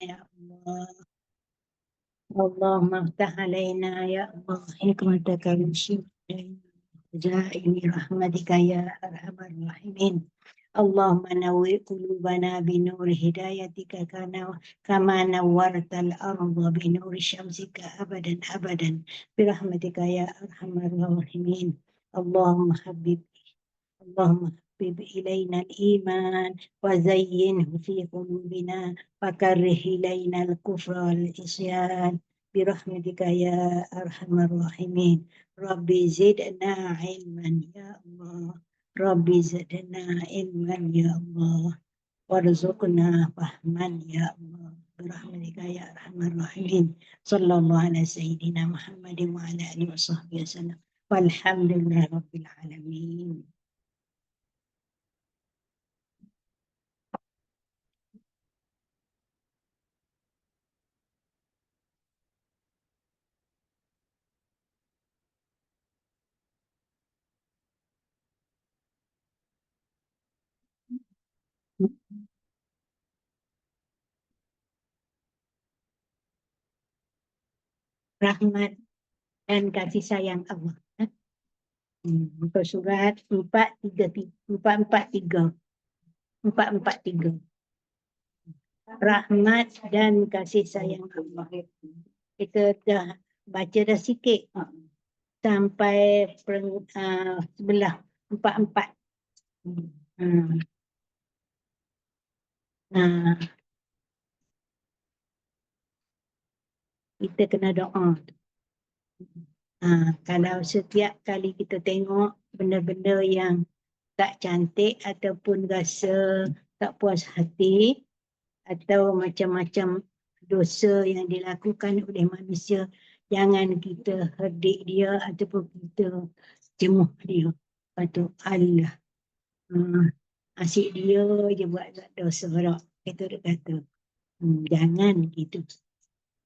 ya Allah. Allahumma aftah alaina ya Allah hikmataka min syai'in jaimi rahmatika ya arhamar rahimin. Allahumma nawwir qulubana binuri hidayatika kama nawwartal arda binuri syamsika abadan abadan birahmatika ya arhamar rahimin. Allahumma habib ilaina al-iman wa zayyinhu fi qulubina wa karrih ilaina al-kufra wal-isyan birahmatika ya arhamar rahimin. Rabbi zidna ilman ya Allah. Rabbi zidna ilman ya Allah. Warzuqna fahman ya Allah. Birahmatika ya arhamar rahimin. Sallallahu ala sayyidina Muhammadin wa ala alihi wa sahbihi wasallam. Walhamdulillahi rabbil alamin. Rahmat dan kasih sayang Allah. Untuk surat 443. Rahmat dan kasih sayang Allah. Kita dah baca dah sikit sampai sebelah 44. Nah, kita kena doa. Kalau setiap kali kita tengok benda-benda yang tak cantik ataupun rasa tak puas hati atau macam-macam dosa yang dilakukan oleh manusia, jangan kita herdik dia ataupun kita jemuh dia. Patut Allah. Asyik dia je buat dosa tak. Kita kata. Jangan gitu.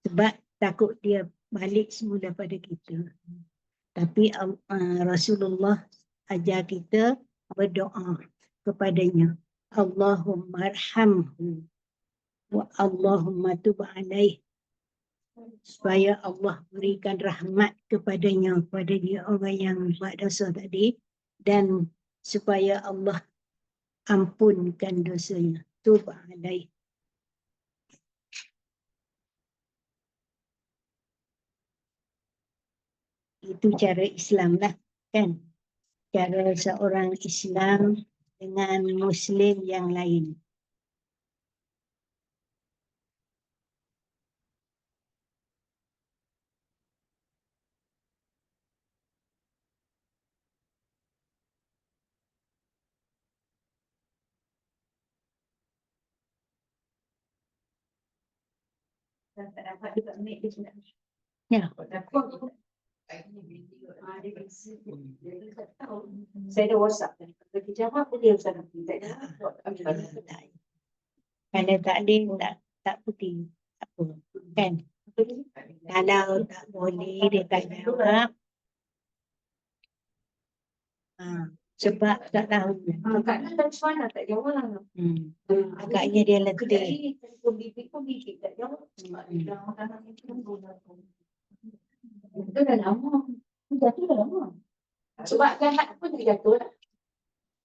Sebab takut dia balik semula pada kita. Tapi Rasulullah ajar kita berdoa kepadanya. Allahumma arhamhu wa Allahumma tub alaih. Supaya Allah berikan rahmat kepadanya, kepada dia orang yang buat dosa tadi, dan supaya Allah ampunkan dosanya. Tub alaih. Itu cara Islam lah, kan? Cara seorang Islam dengan Muslim yang lain. Tak dapat juga ambil dia sudah. Ya. Saya ada WhatsApp. Bagi jawab dia Ustaz. Kalau tak ada tak putih. Apa? Kan? Kalau tak boleh dia tak jawab. Sebab tak tahu. Agaknya tak suara tak jawab. Agaknya dia letih. Tak jawab. Itu dah lama. Jatuh dah lama. Sebab kan hak pun dia jatuh lah.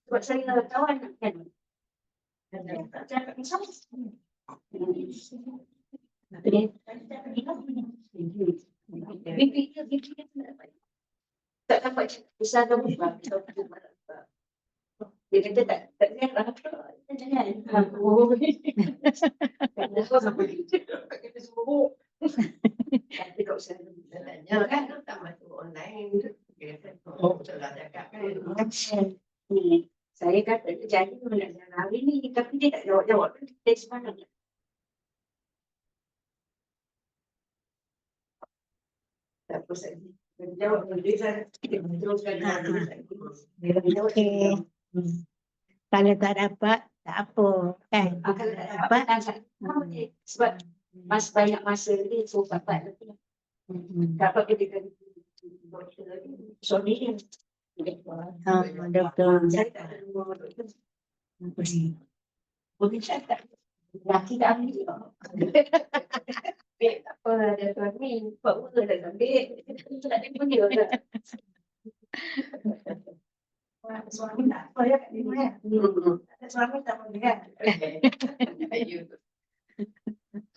Sebab saya nak kawan kan. Tak cakap kisah. Tak dapat besar kamu. Dia kata tak lihat lah. Jangan. Kita semua. Tapi kau sebenarnya kan tak masuk online. Saya kata jadi belajar hari ni, tapi dia tak jawab-jawab. Dia semangat. Tak apa saya. Jawab dia saya. Okey. Kalau tak dapat, tak apa. Kan? Kalau tak dapat, sebab mas banyak masa ni, so dapat lagi. Dapat ketika suami dia. Doktor. Saya tak ada rumah doktor. Boleh cakap. Laki tak ambil. Beb tak apa, ada suami. Buat apa dah tak ambil. Tak ada pun dia dah. Suami tak apa ya kat dia ya. Suami tak apa dia.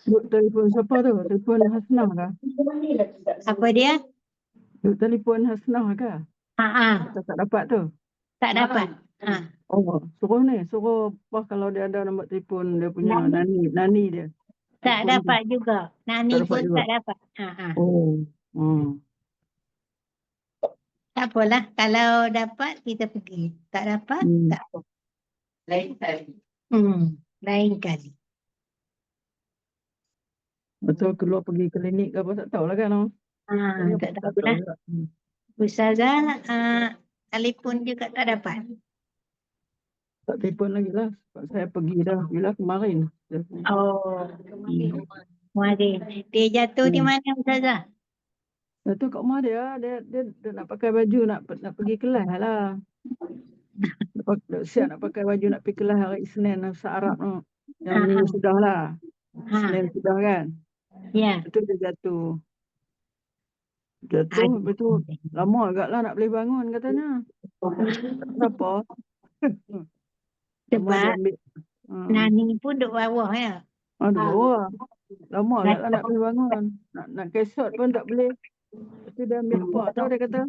Duk telefon siapa tu? Telefon Hasnah kah? Apa dia? Duk telefon Hasnah kah? Tak dapat tu? Tak dapat. Oh, suruh apa kalau dia ada nombor telefon dia punya nani dia. Tak Telefon dapat juga. Nani Tak dapat pun juga. tak dapat. Oh. Tak apalah. Kalau dapat, kita pergi. Tak dapat, tak apa. Lain kali. Lain kali. Betul keluar pergi klinik ke apa tak tahulah kan. Tak tahulah. Ustazah, telefon juga tak dapat. Tak telefon lagi lah. Sebab saya pergi dah bila kemarin. Oh, kemarin. Dia jatuh di mana Ustazah? Tu kat rumah dia nak pakai baju nak pergi kelas lah. Siap nak pakai baju nak pergi kelas hari Isnin Bahasa Arab tu. Yang ni sudah lah. Isnin sudah kan. Ya. Itu dia jatuh. Lepas tu lama agak lah nak boleh bangun katanya. Kenapa? Sebab Nani pun duduk bawah ya. Duduk bawah. Lama agak lah nak boleh bangun. Nak kesot pun tak boleh. Lepas tu dia ambil apa tau dia kata.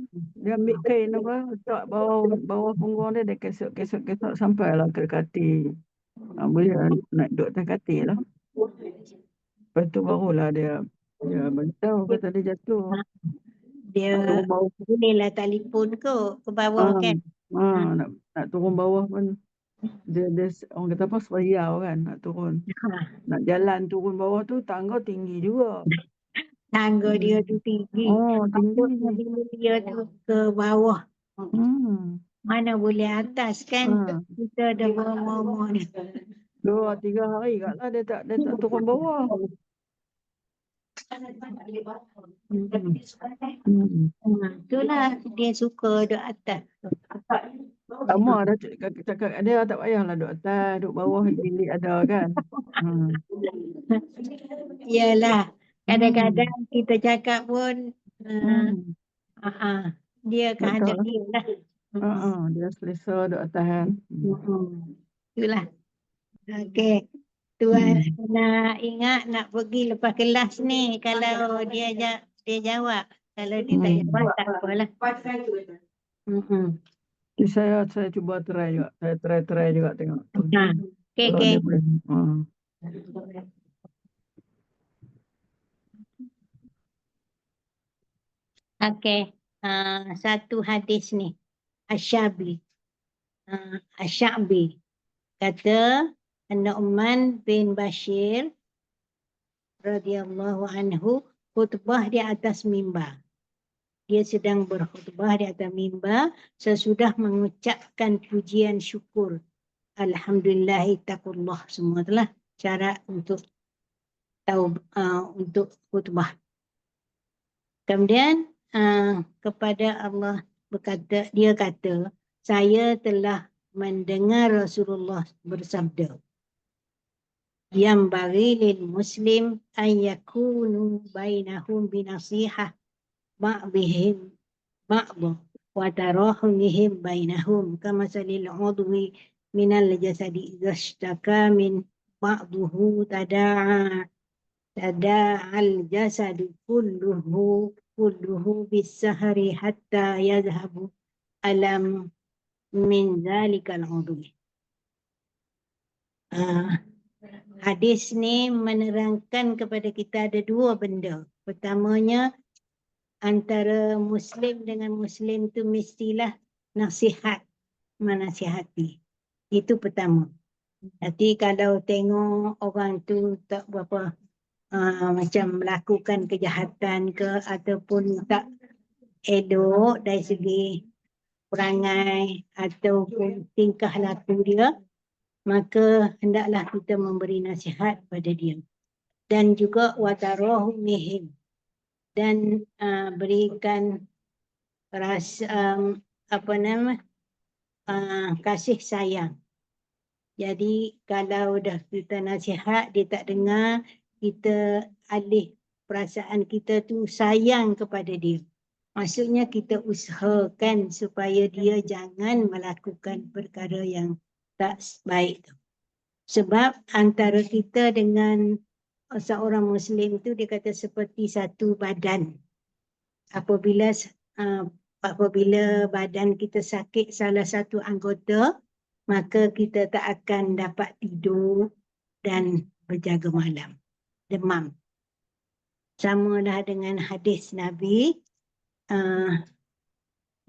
Dia ambil kain apa. Letak bawah punggung dia. Dia kesot sampailah ke katil. Boleh nak duduk atas katil lah. Lepas tu barulah dia beritahu kata dia jatuh. Dia bolehlah telefon ke bawah kan. Nak turun bawah pun. Dia orang kata apa seriau kan nak turun. Nak jalan turun bawah tu tangga tinggi juga. Tangga dia tu tinggi. Tinggi. Dia tu ke bawah. Mana boleh atas kan. Kita ada bawah-bawah ni. 2-3 hari kat lah dia tak turun bawah. Itulah dia suka duduk atas. Lama dah cakap dia tak payahlah duduk atas, duduk bawah bilik ada kan. Yalah. Kadang-kadang kita cakap pun dia kehendak dia lah. Dia selesa duduk atas kan. Itulah. Okey. Tuan nak ingat nak pergi lepas kelas ni. Kalau dia jawab. Kalau dia tak jawab tak apalah. Saya cuba try juga. Saya try juga tengok. Okey. Okey. Satu hadis ni. Asy-Sya'bi. Asy-Sya'bi kata Nu'man bin Bashir radhiyallahu anhu khutbah di atas mimbar. Dia sedang berkhutbah di atas mimbar sesudah mengucapkan pujian syukur. Alhamdulillah taqullah. Semua itulah cara untuk untuk khutbah. Kemudian kepada Allah dia kata, saya telah mendengar Rasulullah bersabda, yang bagi lil muslim an yakunu bainahum binasihah ba'dihim ba'd wa tarahumihim bainahum kama salil udwi minal jasadi idza ishtaka min ba'duhu tada'al jasadu kulluhu bis-sahri hatta yadhhabu alam min zalikal udwi. Hadis ni menerangkan kepada kita ada dua benda. Pertamanya, antara Muslim dengan Muslim tu mestilah nasihat, menasihati. Itu pertama. Jadi kalau tengok orang tu tak berapa macam melakukan kejahatan ke ataupun tak elok dari segi perangai ataupun tingkah laku dia, maka hendaklah kita memberi nasihat pada dia. Dan juga watarahumihim, dan berikan rasa kasih sayang Jadi kalau dah kita nasihat, dia tak dengar, kita alih perasaan kita tu sayang kepada dia. Maksudnya kita usahakan supaya dia jangan melakukan perkara yang tak baik tu. Sebab antara kita dengan seorang Muslim tu dia kata seperti satu badan. Apabila badan kita sakit salah satu anggota, maka kita tak akan dapat tidur dan berjaga malam, demam. Samalah dengan hadis Nabi,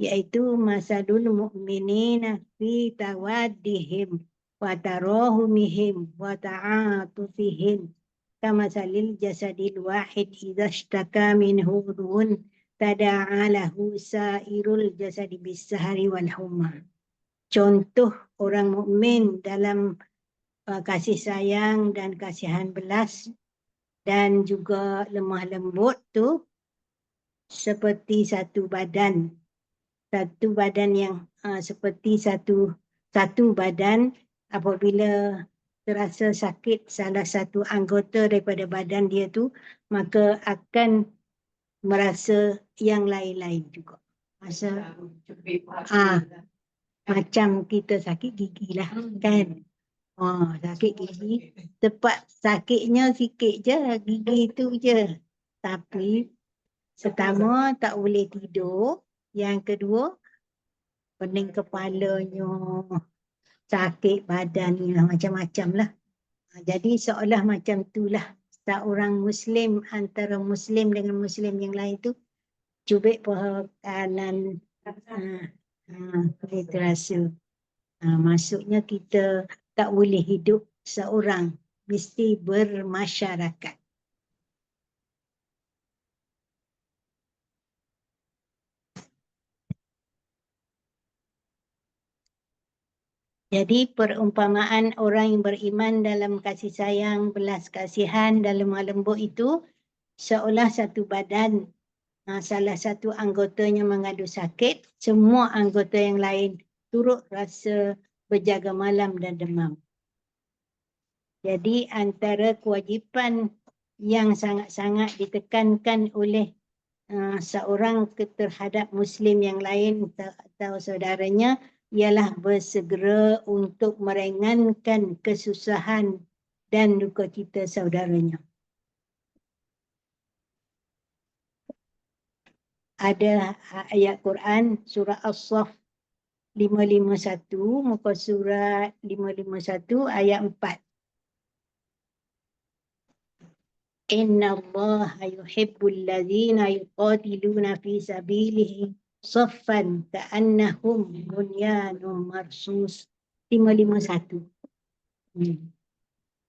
iaitu masalul mu'minina fi tawaddihim wa tarahumihim wa ta'atufihim kamasalil jasadil wahid idza ishtaka minhu udhun tada'a lahu sairul jasadi bis-sahari wal humma. Contoh orang mukmin dalam kasih sayang dan kasihan belas dan juga lemah lembut tu seperti satu badan yang seperti satu badan. Apabila terasa sakit salah satu anggota daripada badan dia tu, maka akan merasa yang lain-lain juga. Macam kita sakit gigi lah kan. Sakit gigi, tempat sakitnya sikit je, gigi tu je. Tapi pertama tak boleh tidur, yang kedua pening kepalanya, sakit badannya, macam-macam lah. Jadi seolah macam itulah seorang Muslim, antara Muslim dengan Muslim yang lain tu cubit paha kanan, kita rasa. Maksudnya kita tak boleh hidup seorang, mesti bermasyarakat. Jadi perumpamaan orang yang beriman dalam kasih sayang, belas kasihan dan lemah lembut itu seolah satu badan. Salah satu anggotanya mengadu sakit, semua anggota yang lain turut rasa berjaga malam dan demam. Jadi antara kewajipan yang sangat-sangat ditekankan oleh seorang terhadap Muslim yang lain atau saudaranya ialah bersegera untuk meringankan kesusahan dan duka cita saudaranya. Ada ayat Quran surah As-Saff 551, muka surat 551 ayat 4. Inna Allaha yuhibbul ladzina yuqatiluna fi sabilihi saffan ka'annahum bunyanun marsus. 551.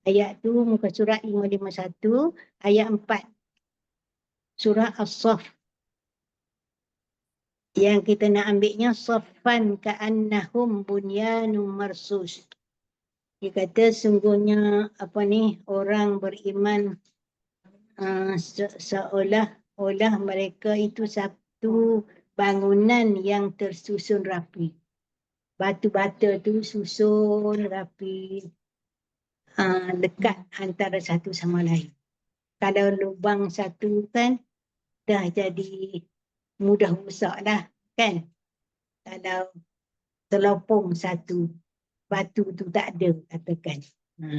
Ayat tu muka surat 551 ayat 4. Surah As-Saff. Yang kita nak ambilnya saffan ka'annahum bunyanun marsus. Dia kata sungguhnya orang beriman seolah-olah mereka itu satu bangunan yang tersusun rapi. Batu-batu tu susun rapi, dekat antara satu sama lain. Kalau lubang satu kan dah jadi mudah rosak lah kan. Kalau terlopong satu, batu tu tak ada katakan.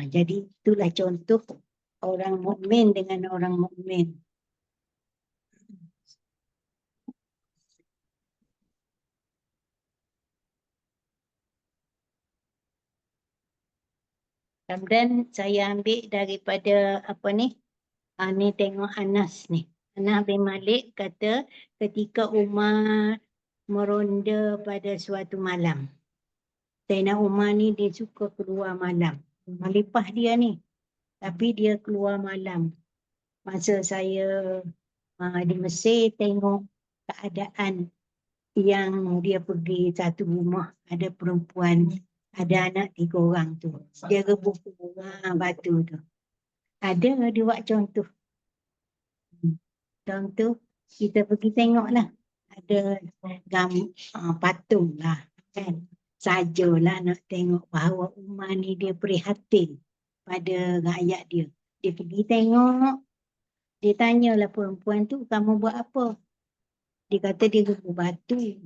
Jadi itulah contoh orang mukmin dengan orang mukmin. Kemudian saya ambil daripada ni tengok Anas ni. Anas bin Malik kata ketika Umar meronda pada suatu malam. Sayyidina Umar ni dia suka keluar malam. Malipah dia ni. Tapi dia keluar malam. Masa saya di Mesir tengok keadaan yang dia pergi satu rumah, ada perempuan, ada anak 3 orang tu. Dia rebus batu tu. Ada dia buat contoh. Contoh kita pergi tengok lah. Ada patung lah kan. sajalah nak tengok bahawa Umar ni dia prihatin pada rakyat dia. Dia pergi tengok, dia tanyalah perempuan tu, kamu buat apa? Dia kata dia rebus batu.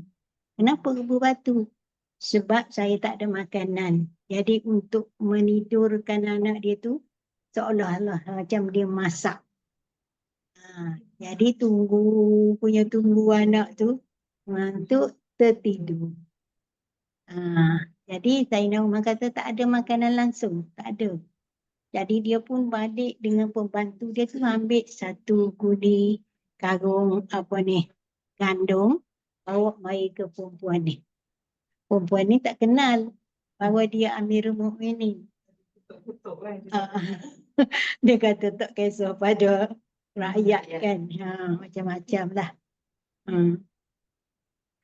Kenapa rebus batu? Sebab saya tak ada makanan. Jadi untuk menidurkan anak dia tu, seolah-olah macam dia masak. Jadi tunggu anak tu untuk tertidur. Jadi Sayyidina Umar kata tak ada makanan langsung, tak ada. Jadi dia pun balik dengan pembantu dia tu ambil satu guni karung gandum, bawa mari ke perempuan ni. Perempuan ni tak kenal bahawa dia Amirul Mukminin. Dia kata tak kisah pada rakyat kan. Macam-macam lah.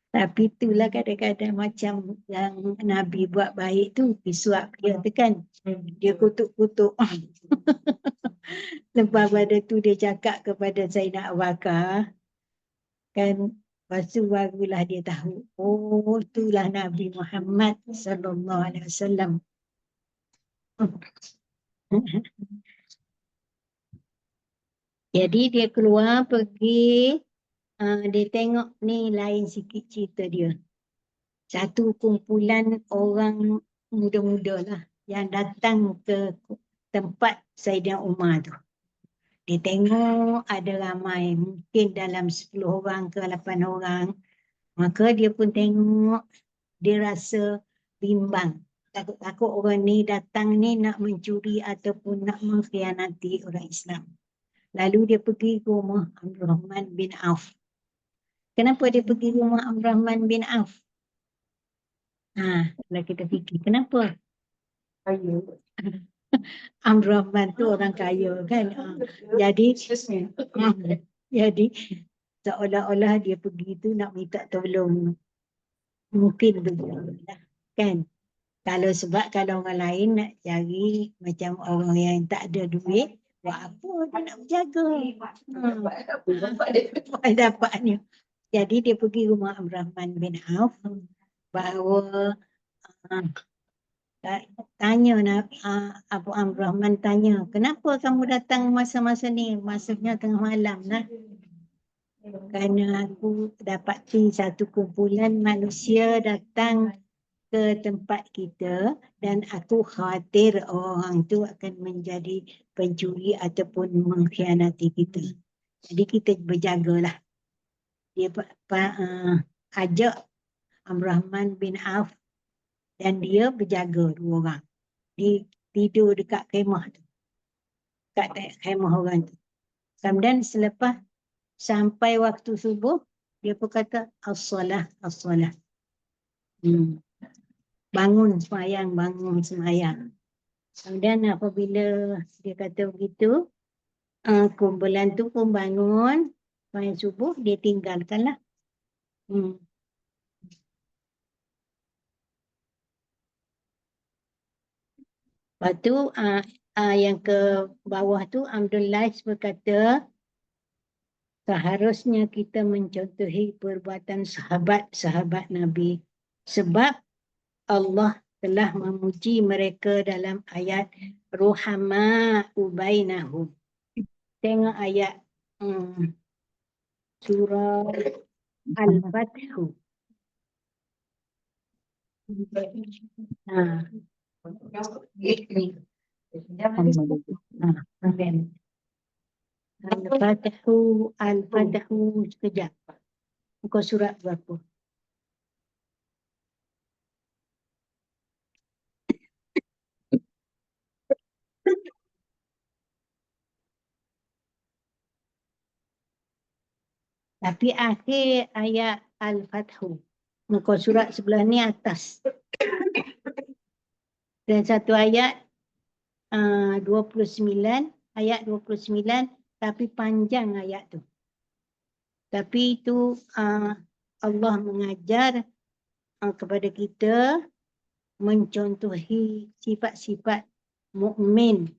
Tapi itulah kadang-kadang macam yang Nabi buat baik tu, disuap dia tu kan. Dia kutuk-kutuk. Lepas pada tu dia cakap kepada Sayyidina Abu Bakar, kan, lepas tu barulah dia tahu, oh itulah Nabi Muhammad sallallahu alaihi wasallam. Jadi dia keluar pergi, dia tengok ni lain sikit cerita dia. Satu kumpulan orang muda-muda lah yang datang ke tempat Sayyidina Umar tu. Dia tengok ada ramai, mungkin dalam 10 orang ke 8 orang. Maka dia pun tengok, dia rasa bimbang. Takut-takut orang ni datang ni nak mencuri ataupun nak mengkhianati orang Islam. Lalu dia pergi ke rumah Abdul Rahman bin Auf. Kenapa dia pergi ke rumah Abdul Rahman bin Auf? Kalau kita fikir, kenapa? Abdul Rahman tu orang kaya kan. Jadi seolah-olah dia pergi tu nak minta tolong. Mungkin begitu lah kan. Kalau orang lain nak cari macam orang yang tak ada duit, buat apa dia nak berjaga. Dapatnya. Jadi dia pergi rumah Abdul Rahman bin Auf bahawa tanya Abu Abdul Rahman tanya, kenapa kamu datang masa-masa ni? Maksudnya tengah malam lah. Kerana aku dapati satu kumpulan manusia datang ke tempat kita dan aku khawatir orang tu akan menjadi pencuri ataupun mengkhianati kita. Jadi kita berjagalah. Dia ajak Abdul Rahman bin Auf dan dia berjaga 2 orang. Dia tidur dekat kemah tu. Dekat kemah orang tu. Kemudian selepas sampai waktu subuh, dia pun kata, as-salah, as-salah. Bangun semayang. Kemudian apabila dia kata begitu, kumpulan tu pun bangun, semayang subuh, dia tinggalkanlah. Lepas tu yang ke bawah tu Abdullah berkata seharusnya kita mencontohi perbuatan sahabat-sahabat Nabi sebab Allah telah memuji mereka dalam ayat ruhama'u bainahum. Tengok ayat surah Al-Fathu. Al-Fathu sekejap. Muka surat berapa? Tapi akhir ayat Al-Fathu. Muka surat sebelah ni atas. Dan satu ayat 29, ayat 29, tapi panjang ayat tu. Tapi itu Allah mengajar kepada kita mencontohi sifat-sifat mukmin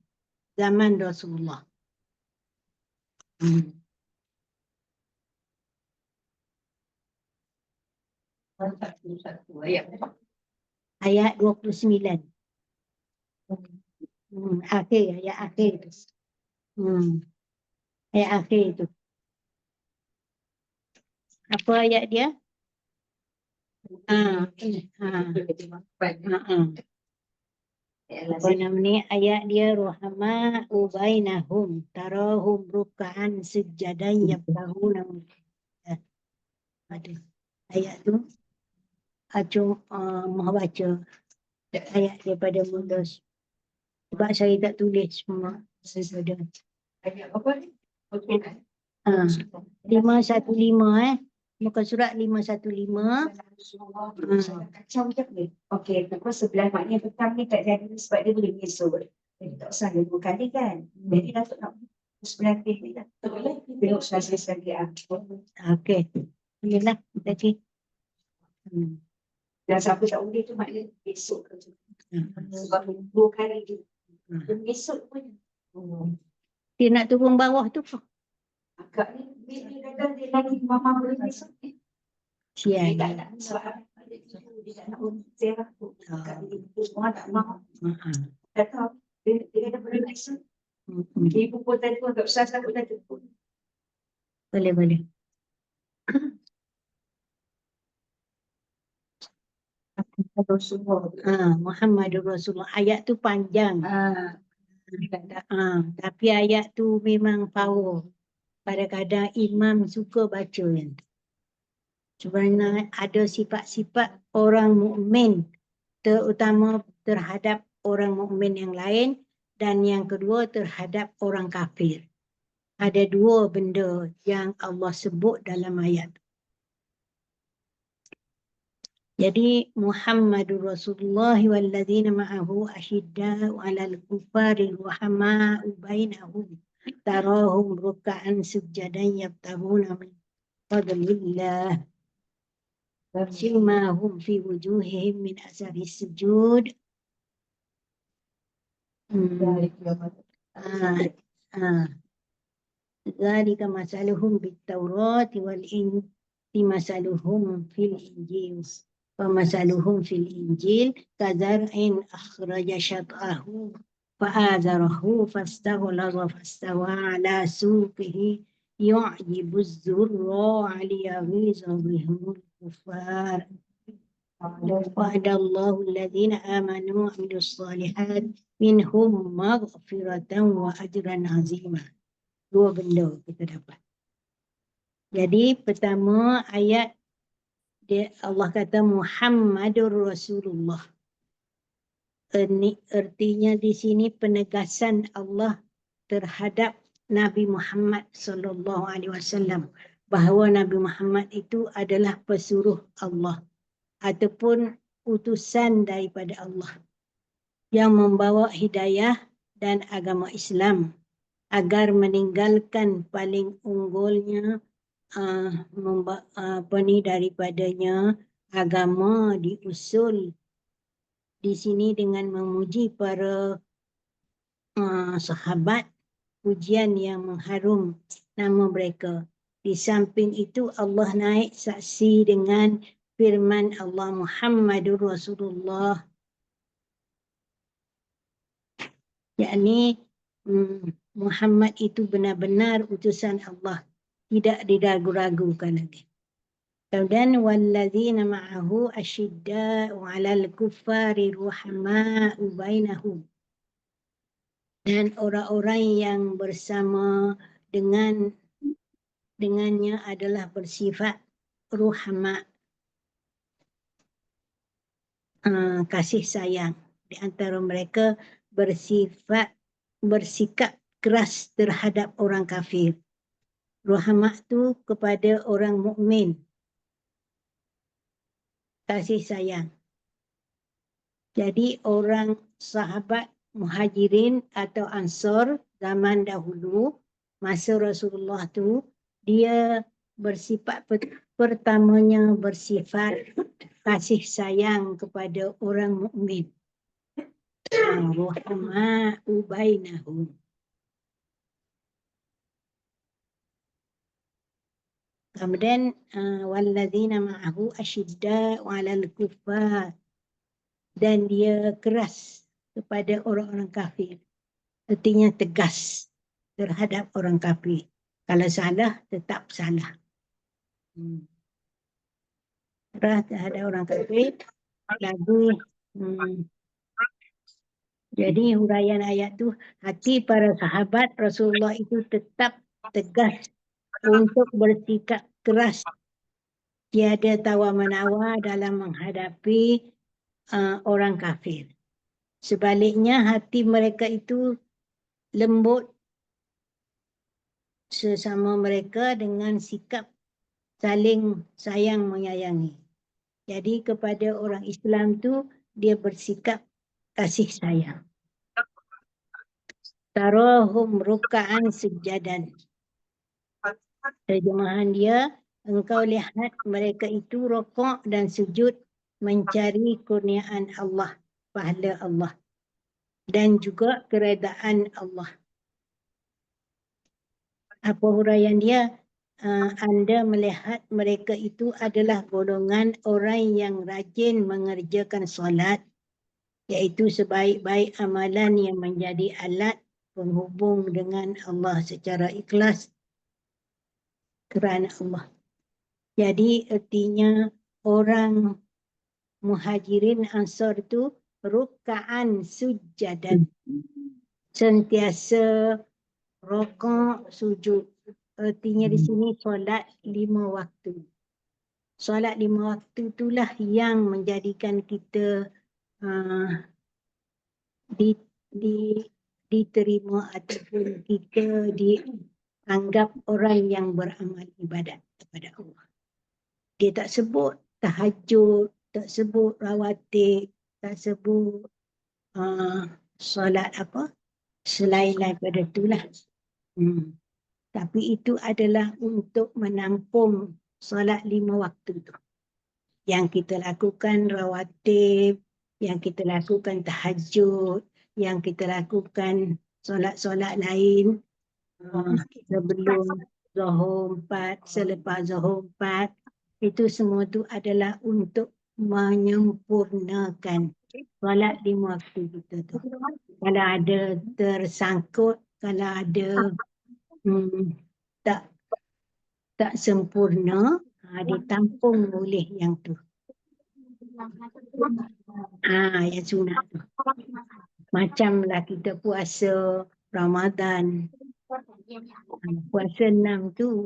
zaman Rasulullah. Satu ayat. ayat 29. Ayat akhir tu. Ayat akhir tu. Apa ayat dia? Apa nama ni? Ayat dia ruhama'u bainahum tarahum ruk'an sujadan yabtahuna. Ada ayat tu. Acung mahu baca ayat daripada mula. Sebab saya tak tulis semua. Ayat apa ni? Okey. 515 muka surat 515. Kacau je ni. Okey, terus sebelah maknya petang ni tak jadi sebab dia boleh menyusul. Jadi tak usah dia 2 kali kan. Jadi Datuk nak sebelah kiri dah. Tengok selesai lagi. Okey. Inilah tadi. Dan siapa tak boleh tu maknanya besok kerja. Sebab 2 kali je. Besok pun. Dia nak turun bawah tu. Agak ni dia kata dia lagi mama boleh besok ni. Dia tak nak sebab dia tak nak saya tu. Semua tak mahu. Tak tahu. Dia kata boleh besok. Ibu pun tadi pun tak usah takut dah tu. Boleh. Muhammadur Rasulullah. Ayat tu panjang. Tapi ayat tu memang power. Kadang-kadang imam suka baca. Sebenarnya ada sifat-sifat orang mukmin, terutama terhadap orang mukmin yang lain, dan yang kedua terhadap orang kafir. Ada 2 benda yang Allah sebut dalam ayat. Jadi Muhammadur Rasulullah walladzina ma'ahu asyidda'u 'alal kuffari ruhama'u bainahum tarahum ruk'an sujadan yabtaghuna min fadlillah simahum fi wujuhihim min athari sujud. Dzalika masaluhum bit-taurati wal injil masaluhum fil injil. فمثلهم في الإنجيل كزرع أخرج شطأه فآزره فاستغلظ فاستوى على سوقه يعجب الزراع ليغيظ بهم الكفار وعد الله الذين آمنوا وعملوا الصالحات منهم مغفرة وأجرا عظيما. 2 benda kita dapat. Jadi pertama ayat Allah kata Muhammadur Rasulullah. Artinya di sini penegasan Allah terhadap Nabi Muhammad sallallahu alaihi wasallam bahawa Nabi Muhammad itu adalah pesuruh Allah ataupun utusan daripada Allah yang membawa hidayah dan agama Islam agar meninggalkan paling unggulnya daripadanya agama diusul di sini dengan memuji para sahabat, pujian yang mengharum nama mereka. Di samping itu Allah naik saksi dengan firman Allah Muhammadur Rasulullah, yakni Muhammad itu benar-benar utusan Allah, tidak diragu-ragukan lagi. Kemudian walladzina ma'ahu asyidda'u 'alal kuffari ruhama'u bainahum. Dan orang-orang yang bersama dengannya adalah bersifat ruhama, kasih sayang. Di antara mereka bersikap keras terhadap orang kafir. Ruhama tu kepada orang mukmin, kasih sayang. Jadi orang sahabat Muhajirin atau Ansar zaman dahulu masa Rasulullah tu, dia bersifat pertamanya bersifat kasih sayang kepada orang mukmin. Ruhama'u bainahum. Kemudian walladzina ma'ahu asyidda'u 'alal kuffar. dan dia keras kepada orang-orang kafir. Artinya tegas terhadap orang kafir. Kalau salah, tetap salah. Keras terhadap orang kafir. Lagu jadi huraian ayat tu, hati para sahabat Rasulullah itu tetap tegas untuk bersikap keras. Tiada tawar-menawar dalam menghadapi orang kafir. Sebaliknya hati mereka itu lembut sesama mereka dengan sikap saling sayang menyayangi. Jadi kepada orang Islam tu dia bersikap kasih sayang. Tarahum ruka'an sujadan. Terjemahan dia, engkau lihat mereka itu rokok dan sujud mencari kurniaan Allah, pahala Allah dan juga keredaan Allah. Apa huraian dia? Anda melihat mereka itu adalah golongan orang yang rajin mengerjakan solat, iaitu sebaik-baik amalan yang menjadi alat penghubung dengan Allah secara ikhlas kerana Allah. Jadi artinya orang Muhajirin Ansar itu ruka'an sujadan, sentiasa rokok sujud. Artinya di sini solat 5 waktu. Solat 5 waktu itulah yang menjadikan kita diterima ataupun kita dianggap orang yang beramal ibadat kepada Allah. Dia tak sebut tahajud, tak sebut rawatib, tak sebut solat apa selain daripada itulah. Tapi itu adalah untuk menampung solat 5 waktu tu. Yang kita lakukan rawatib, yang kita lakukan tahajud, yang kita lakukan solat-solat lain sebelum Zuhur 4, selepas Zuhur 4, itu semua tu adalah untuk menyempurnakan solat 5 waktu kita tu. Kalau ada tersangkut, kalau ada tak sempurna, ditampung oleh yang tu. Yang sunat tu. Macamlah kita puasa Ramadan. Puasa 6 tu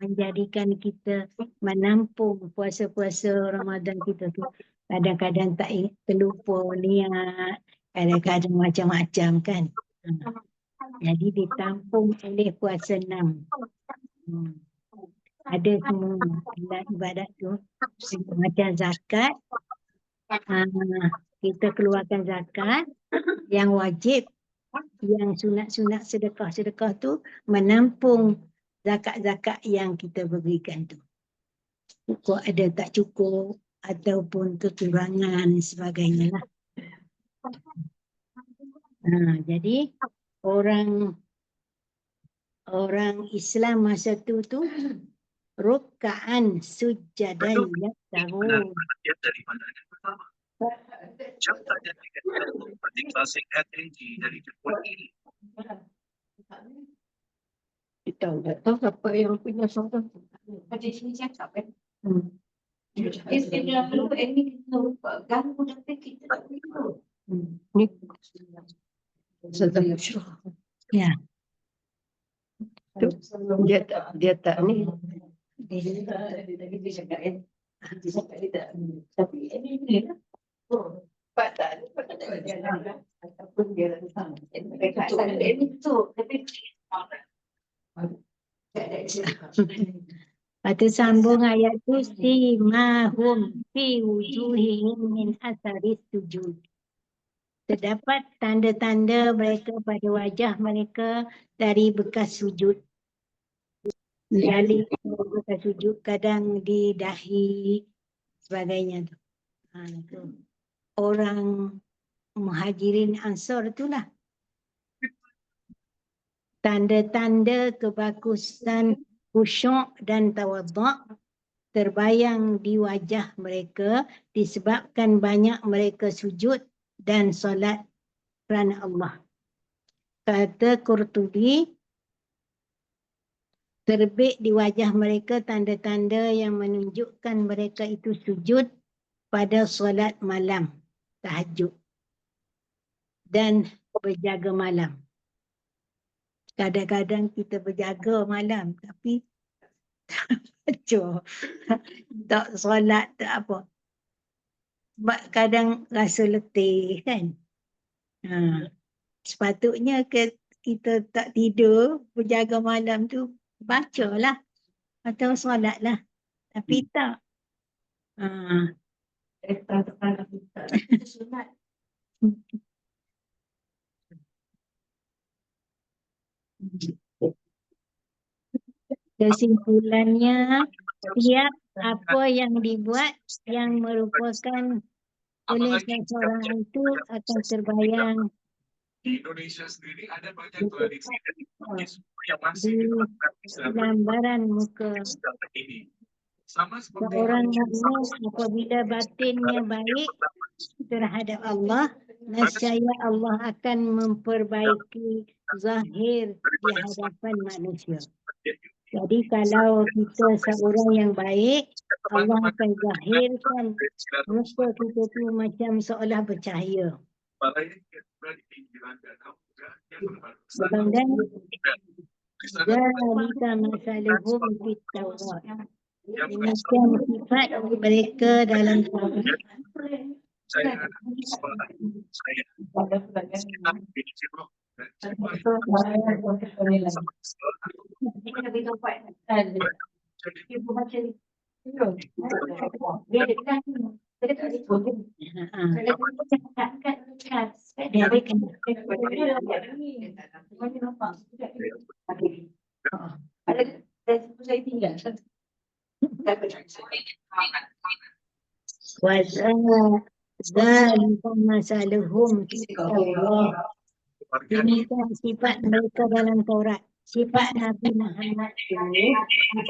menjadikan kita menampung puasa-puasa Ramadan kita tu. Kadang-kadang tak terlupa niat, kadang-kadang macam-macam kan. Jadi ditampung oleh puasa 6. Ada semua ibadat tu. Macam zakat, kita keluarkan zakat, yang wajib, yang sunat-sunat sedekah-sedekah tu menampung zakat-zakat yang kita berikan tu. Cukup ada tak cukup ataupun kekurangan sebagainya lah. Jadi orang Islam masa tu ruka'an sujadan yaktahun. Kita tak tahu siapa yang punya suara. Pada sini cakap kan. Dia lalu ini kita ganggu tapi kita tak boleh. Ni sedang ya. Dia tak ni. Tapi ini Pak tak ataupun dia ini tu tapi Lepas sambung ayat tu, simahum fi wujuhihim min asaris sujud. Terdapat tanda-tanda mereka pada wajah mereka dari bekas sujud. Dari bekas sujud, kadang di dahi, sebagainya tu. Orang Muhajirin Ansar itulah. Tanda-tanda kebagusan khusyuk dan tawadhu' terbayang di wajah mereka disebabkan banyak mereka sujud dan solat kerana Allah. Kata Qurtubi, terbit di wajah mereka tanda-tanda yang menunjukkan mereka itu sujud pada solat malam, tahajud, dan berjaga malam. Kadang-kadang kita berjaga malam tapi tak solat, tak apa. Sebab kadang rasa letih kan. Sepatutnya kita tak tidur, berjaga malam tu bacalah atau solatlah. Tapi tak. Sunat. Kesimpulannya, tiap apa yang dibuat yang merupakan oleh seseorang itu akan terbayang di Indonesia sendiri ada banyak tradisi yang masih di diterapkan gambaran muka ini. Sama seperti seorang mukmin apabila batinnya baik terhadap Allah, nescaya Allah akan memperbaiki zahir di hadapan manusia. Jadi kalau kita seorang yang baik, Allah akan zahirkan muka kita tu macam seolah bercahaya. Sedangkan zalika masaluhum fit Taurat. Demikian sifat mereka dalam Taurat. Zalika masaluhum fit Taurat. Demikian sifat mereka dalam Taurat. Sifat Nabi Muhammad itu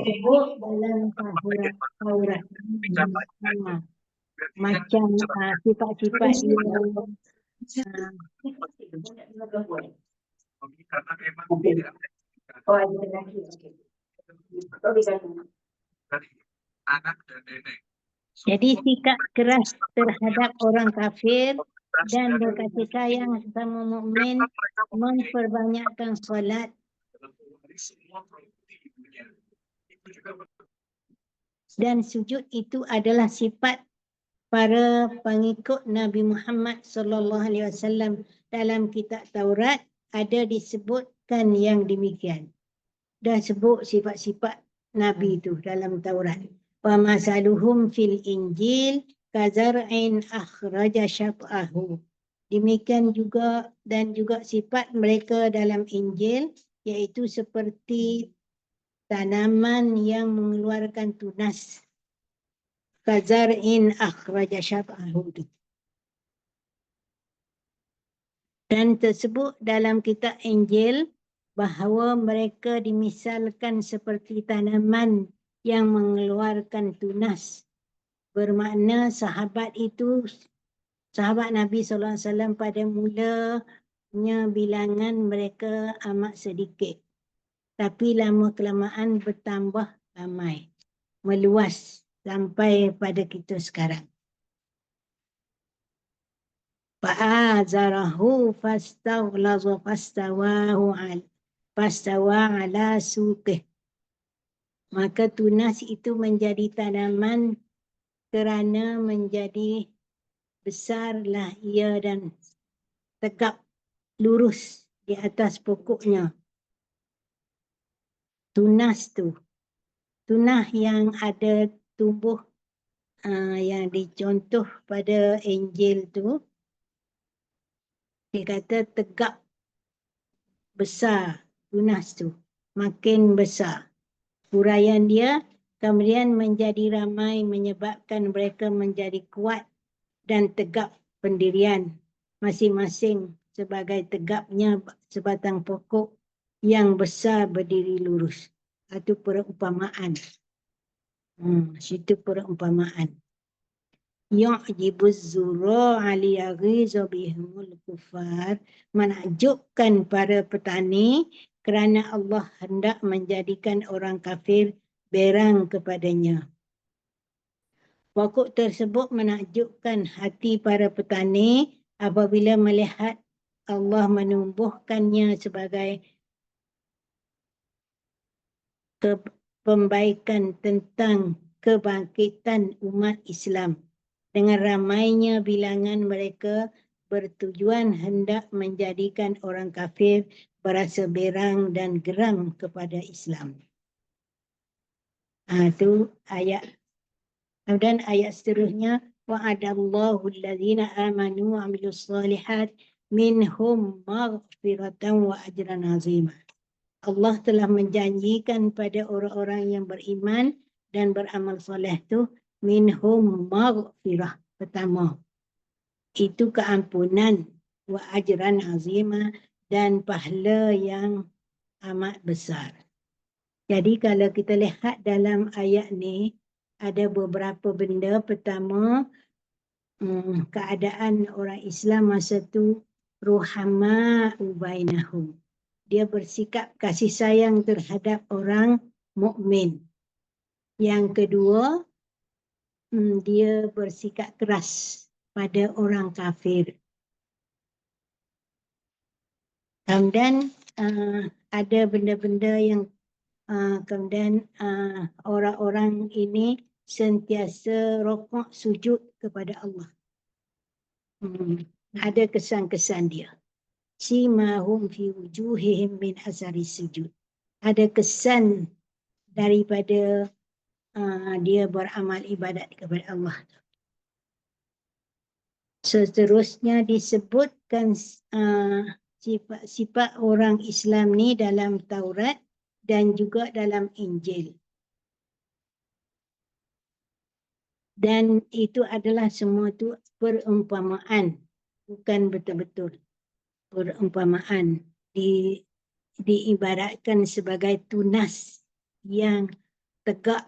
disebut dalam Taurat. Macam sifat-sifat jadi sikap keras terhadap orang kafir dan berkasih sayang sesama mukmin, memperbanyakkan solat dan sujud itu adalah sifat para pengikut Nabi Muhammad SAW. Dalam kitab Taurat ada disebutkan yang demikian. Dah sebut sifat-sifat Nabi itu dalam Taurat. Wa masaluhum fil Injil kazar'in akhraja syat'ahu. Demikian juga dan juga sifat mereka dalam Injil iaitu seperti tanaman yang mengeluarkan tunas. Kazar'in akhraja syat'ahu. Dan tersebut dalam kitab Injil bahawa mereka dimisalkan seperti tanaman yang mengeluarkan tunas. Bermakna sahabat Nabi SAW pada mulanya bilangan mereka amat sedikit. Tapi lama-kelamaan bertambah ramai. Meluas sampai pada kita sekarang. Fa'azarahu fastaghlaza fastawa ala suqih. Maka tunas itu menjadi tanaman kerana menjadi besarlah ia dan tegap lurus di atas pokoknya. Tunas yang ada tumbuh yang dicontoh pada Injil tu, dia kata tegap besar tunas tu, makin besar. Huraian dia kemudian menjadi ramai menyebabkan mereka menjadi kuat dan tegap pendirian masing-masing sebagai tegapnya sebatang pokok yang besar berdiri lurus. Itu perumpamaan. Situ perumpamaan. Yu'jibuz zura'a liyaghiza bihimul kufar, menakjubkan para petani kerana Allah hendak menjadikan orang kafir berang kepadanya. Pokok tersebut menakjubkan hati para petani apabila melihat Allah menumbuhkannya sebagai pembaikan tentang kebangkitan umat Islam. Dengan ramainya bilangan mereka bertujuan hendak menjadikan orang kafir berasa berang dan geram kepada Islam. Itu ayat. Dan ayat seterusnya, wa'adallahu alladhina amanu wa amilus salihat minhum maghfiratan wa ajran azimah. Allah telah menjanjikan pada orang-orang yang beriman dan beramal soleh tu minhum maghfirah. Pertama, itu keampunan, wa ajran azimah, dan pahala yang amat besar. Jadi kalau kita lihat dalam ayat ni, ada beberapa benda. Pertama, keadaan orang Islam masa tu ruhama'u bainahum. Dia bersikap kasih sayang terhadap orang mukmin. Yang kedua, dia bersikap keras pada orang kafir. Kemudian ada benda-benda yang kemudian orang-orang ini sentiasa rokok sujud kepada Allah. Ada kesan-kesan dia. Simahum fi wujuhihim min asari sujud. Ada kesan daripada dia beramal ibadat kepada Allah. Seterusnya disebutkan sifat-sifat orang Islam ni dalam Taurat dan juga dalam Injil. Dan itu adalah semua tu perumpamaan, bukan betul-betul. Perumpamaan diibaratkan sebagai tunas yang tegak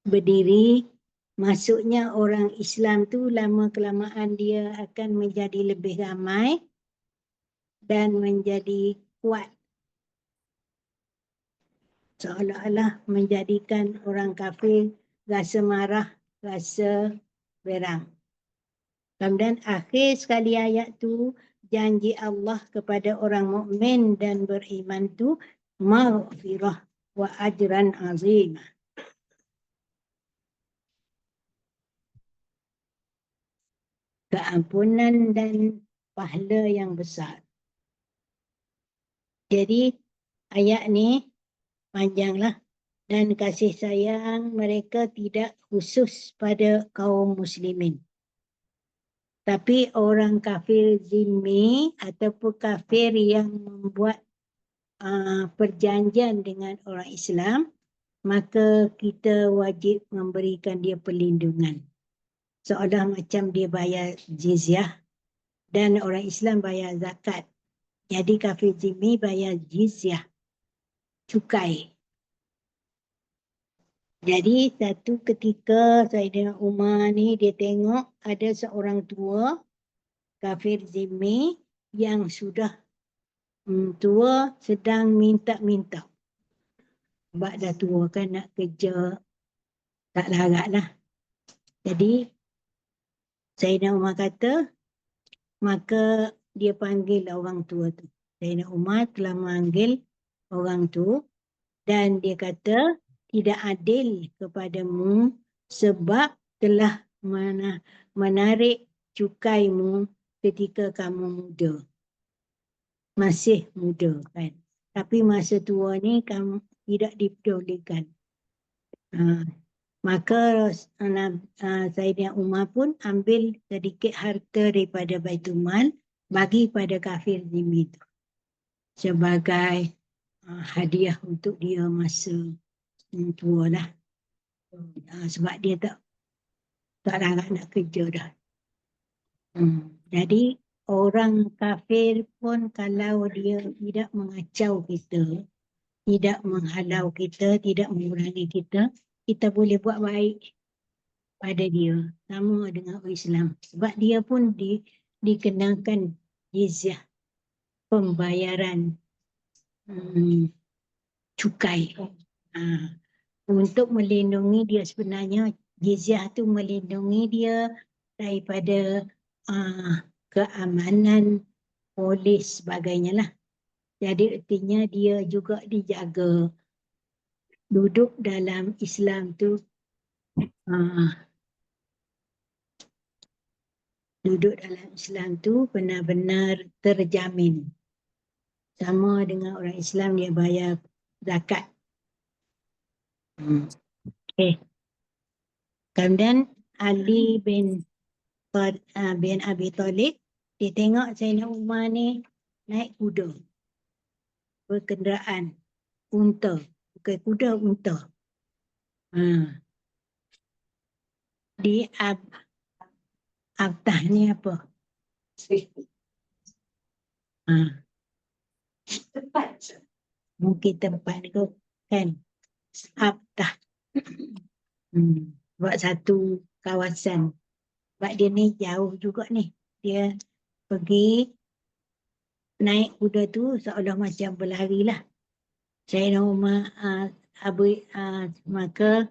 berdiri. Maksudnya orang Islam tu lama-kelamaan dia akan menjadi lebih ramai dan menjadi kuat. Seolah-olah menjadikan orang kafir rasa marah, rasa berang. Kemudian akhir sekali ayat tu, janji Allah kepada orang mukmin dan beriman tu maghfirah wa ajran azimah. Keampunan dan pahala yang besar. Jadi ayat ni panjanglah, dan kasih sayang mereka tidak khusus pada kaum muslimin. Tapi orang kafir zimmi ataupun kafir yang membuat perjanjian dengan orang Islam, maka kita wajib memberikan dia perlindungan. Seolah macam dia bayar jizyah dan orang Islam bayar zakat. Jadi kafir zimmi bayar jizyah, cukai. Jadi satu ketika Saidina Umar ni dia tengok ada seorang tua kafir zimmi yang sudah tua sedang minta-minta. Sebab dah tua kan, nak kerja tak larat lah. Jadi Saidina Umar kata, maka dia panggil orang tua tu. Saidina Umar telah memanggil orang tu dan dia kata, tidak adil kepadamu sebab telah menarik cukaimu ketika kamu muda. Masih muda kan. Tapi masa tua ni kamu tidak dipedulikan. Maka Saidina Umar pun ambil sedikit harta daripada Baitul Mal bagi pada kafir zimmi itu sebagai hadiah untuk dia masa tua lah. Sebab dia tak larat nak kerja dah. Jadi orang kafir pun kalau dia tidak mengacau kita, tidak menghalau kita, tidak mengurangi kita. Kita boleh buat baik pada dia. Sama dengan orang Islam. Sebab dia pun dikenakan jizyah, pembayaran cukai. Untuk melindungi dia sebenarnya, jizyah tu melindungi dia daripada keamanan, polis sebagainya lah. Jadi artinya dia juga dijaga. Duduk dalam Islam tu, duduk dalam Islam tu benar-benar terjamin. Sama dengan orang Islam, dia bayar zakat. Okay. Kemudian Ali bin Abi Thalib, dia tengok Sayyidina Umar ni naik kuda, berkenderaan unta, bukan kuda, unta. Di Abtah ni apa? Tempat. Mungkin tempat tu kan, Abtah. Buat satu kawasan. Sebab dia ni jauh juga ni. Dia pergi naik kuda tu seolah macam berlari lah. Sayyidina Umar maka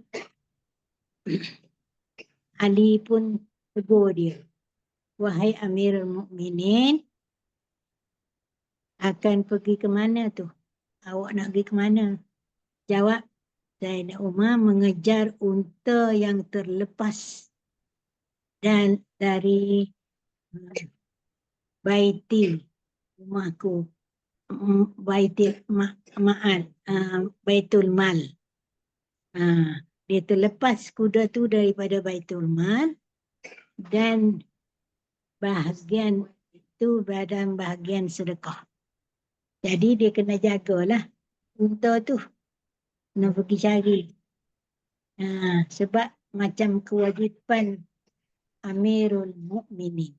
Ali pun tegur dia. Wahai Amirul Mukminin, akan pergi ke mana tu? Awak nak pergi ke mana? Jawab Sayyidina Umar, mengejar unta yang terlepas dan dari Baitil, rumahku, Baitul Mal. Dia terlepas kuda tu daripada Baitul Mal dan bahagian itu bahagian sedekah. Jadi dia kena jagalah unta tu, kena pergi cari. Sebab macam kewajipan Amirul Mukminin.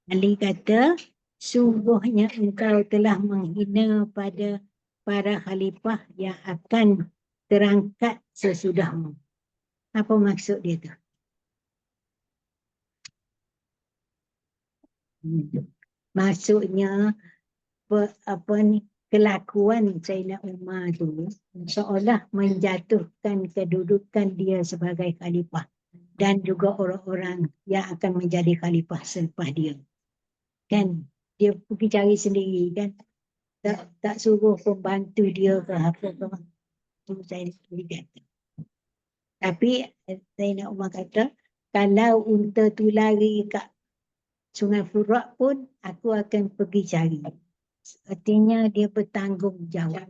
Ali kata, sungguhnya engkau telah menghina pada para khalifah yang akan terangkat sesudahmu. Apa maksud dia tu? Maksudnya kelakuan Sayyidina Umar tu seolah menjatuhkan kedudukan dia sebagai khalifah dan juga orang-orang yang akan menjadi khalifah selepas dia. Kan dia pergi cari sendiri kan, tak suruh pembantu dia ke apa ke. Tu saya kata. Tapi Sayyidina Umar kata, kalau unta tu lari kat Sungai Furat pun aku akan pergi cari. Artinya dia bertanggungjawab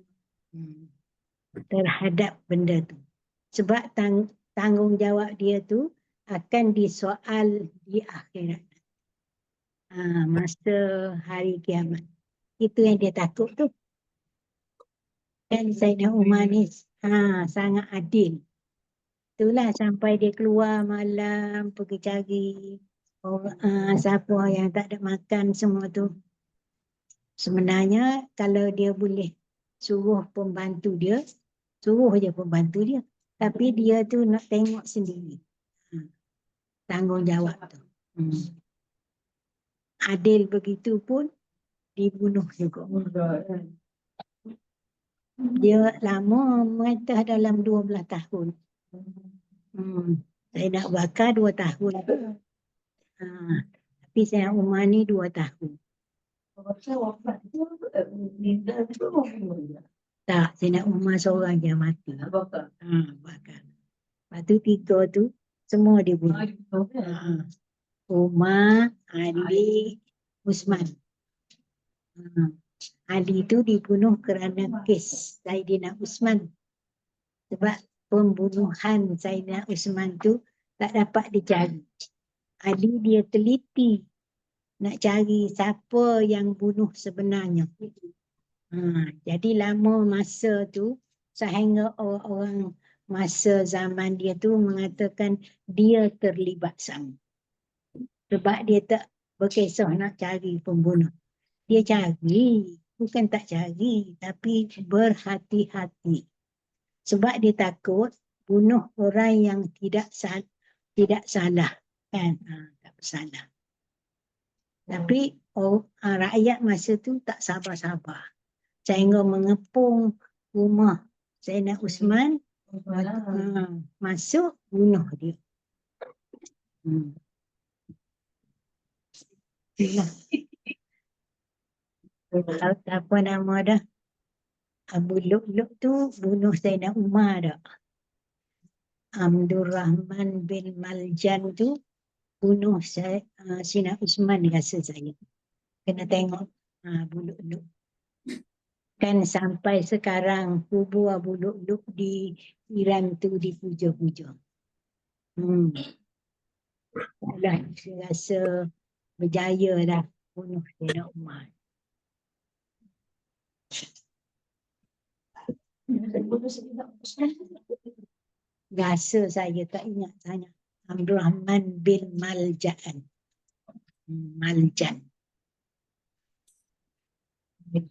terhadap benda tu. Sebab tanggungjawab dia tu akan disoal di akhirat. Masa hari kiamat. Itu yang dia takut tu. Dan Sayyidina Umar ni sangat adil. Itulah sampai dia keluar malam pergi cari siapa yang tak ada makan semua tu. Sebenarnya kalau dia boleh suruh pembantu dia, suruh je pembantu dia. Tapi dia tu nak tengok sendiri. Tanggungjawab tu. Adil begitu pun dibunuh juga. Dia lama merintah dalam 12 tahun. Sayyidina Abu Bakar 2 tahun. Tapi Sayyidina Umar ni 2 tahun. Tak, Sayyidina Umar seorang je mati. Bakar. Lepas tu 3 tu semua dia bunuh. Umar, Ali, Usman. Ali tu dibunuh kerana kes Sayyidina Usman. Sebab pembunuhan Sayyidina Usman tu tak dapat dicari. Ali dia teliti nak cari siapa yang bunuh sebenarnya. Jadi lama masa tu sehingga orang-orang masa zaman dia tu mengatakan dia terlibat sama. Sebab dia tak berkisah nak cari pembunuh. Dia cari, bukan tak cari, tapi berhati-hati. Sebab dia takut bunuh orang yang tidak salah. Kan? Tak bersalah. Tapi rakyat masa tu tak sabar-sabar. Sehingga mengepung rumah Sayyidina Usman, masuk bunuh dia. Apa nama dah? Abu Lu'lu' tu bunuh Sayyidina Umar dah. Abdul Rahman bin Maljan tu bunuh Sayyidina Usman rasa saya. Kena tengok Abu Lu'lu'. Kan sampai sekarang kubur Abu Lu'lu' di Iran tu dipuja-puja. Dah saya rasa berjaya dah bunuh Sayyidina Umar. Rasa saya tak ingat sangat. Abdul Rahman bin Maljan.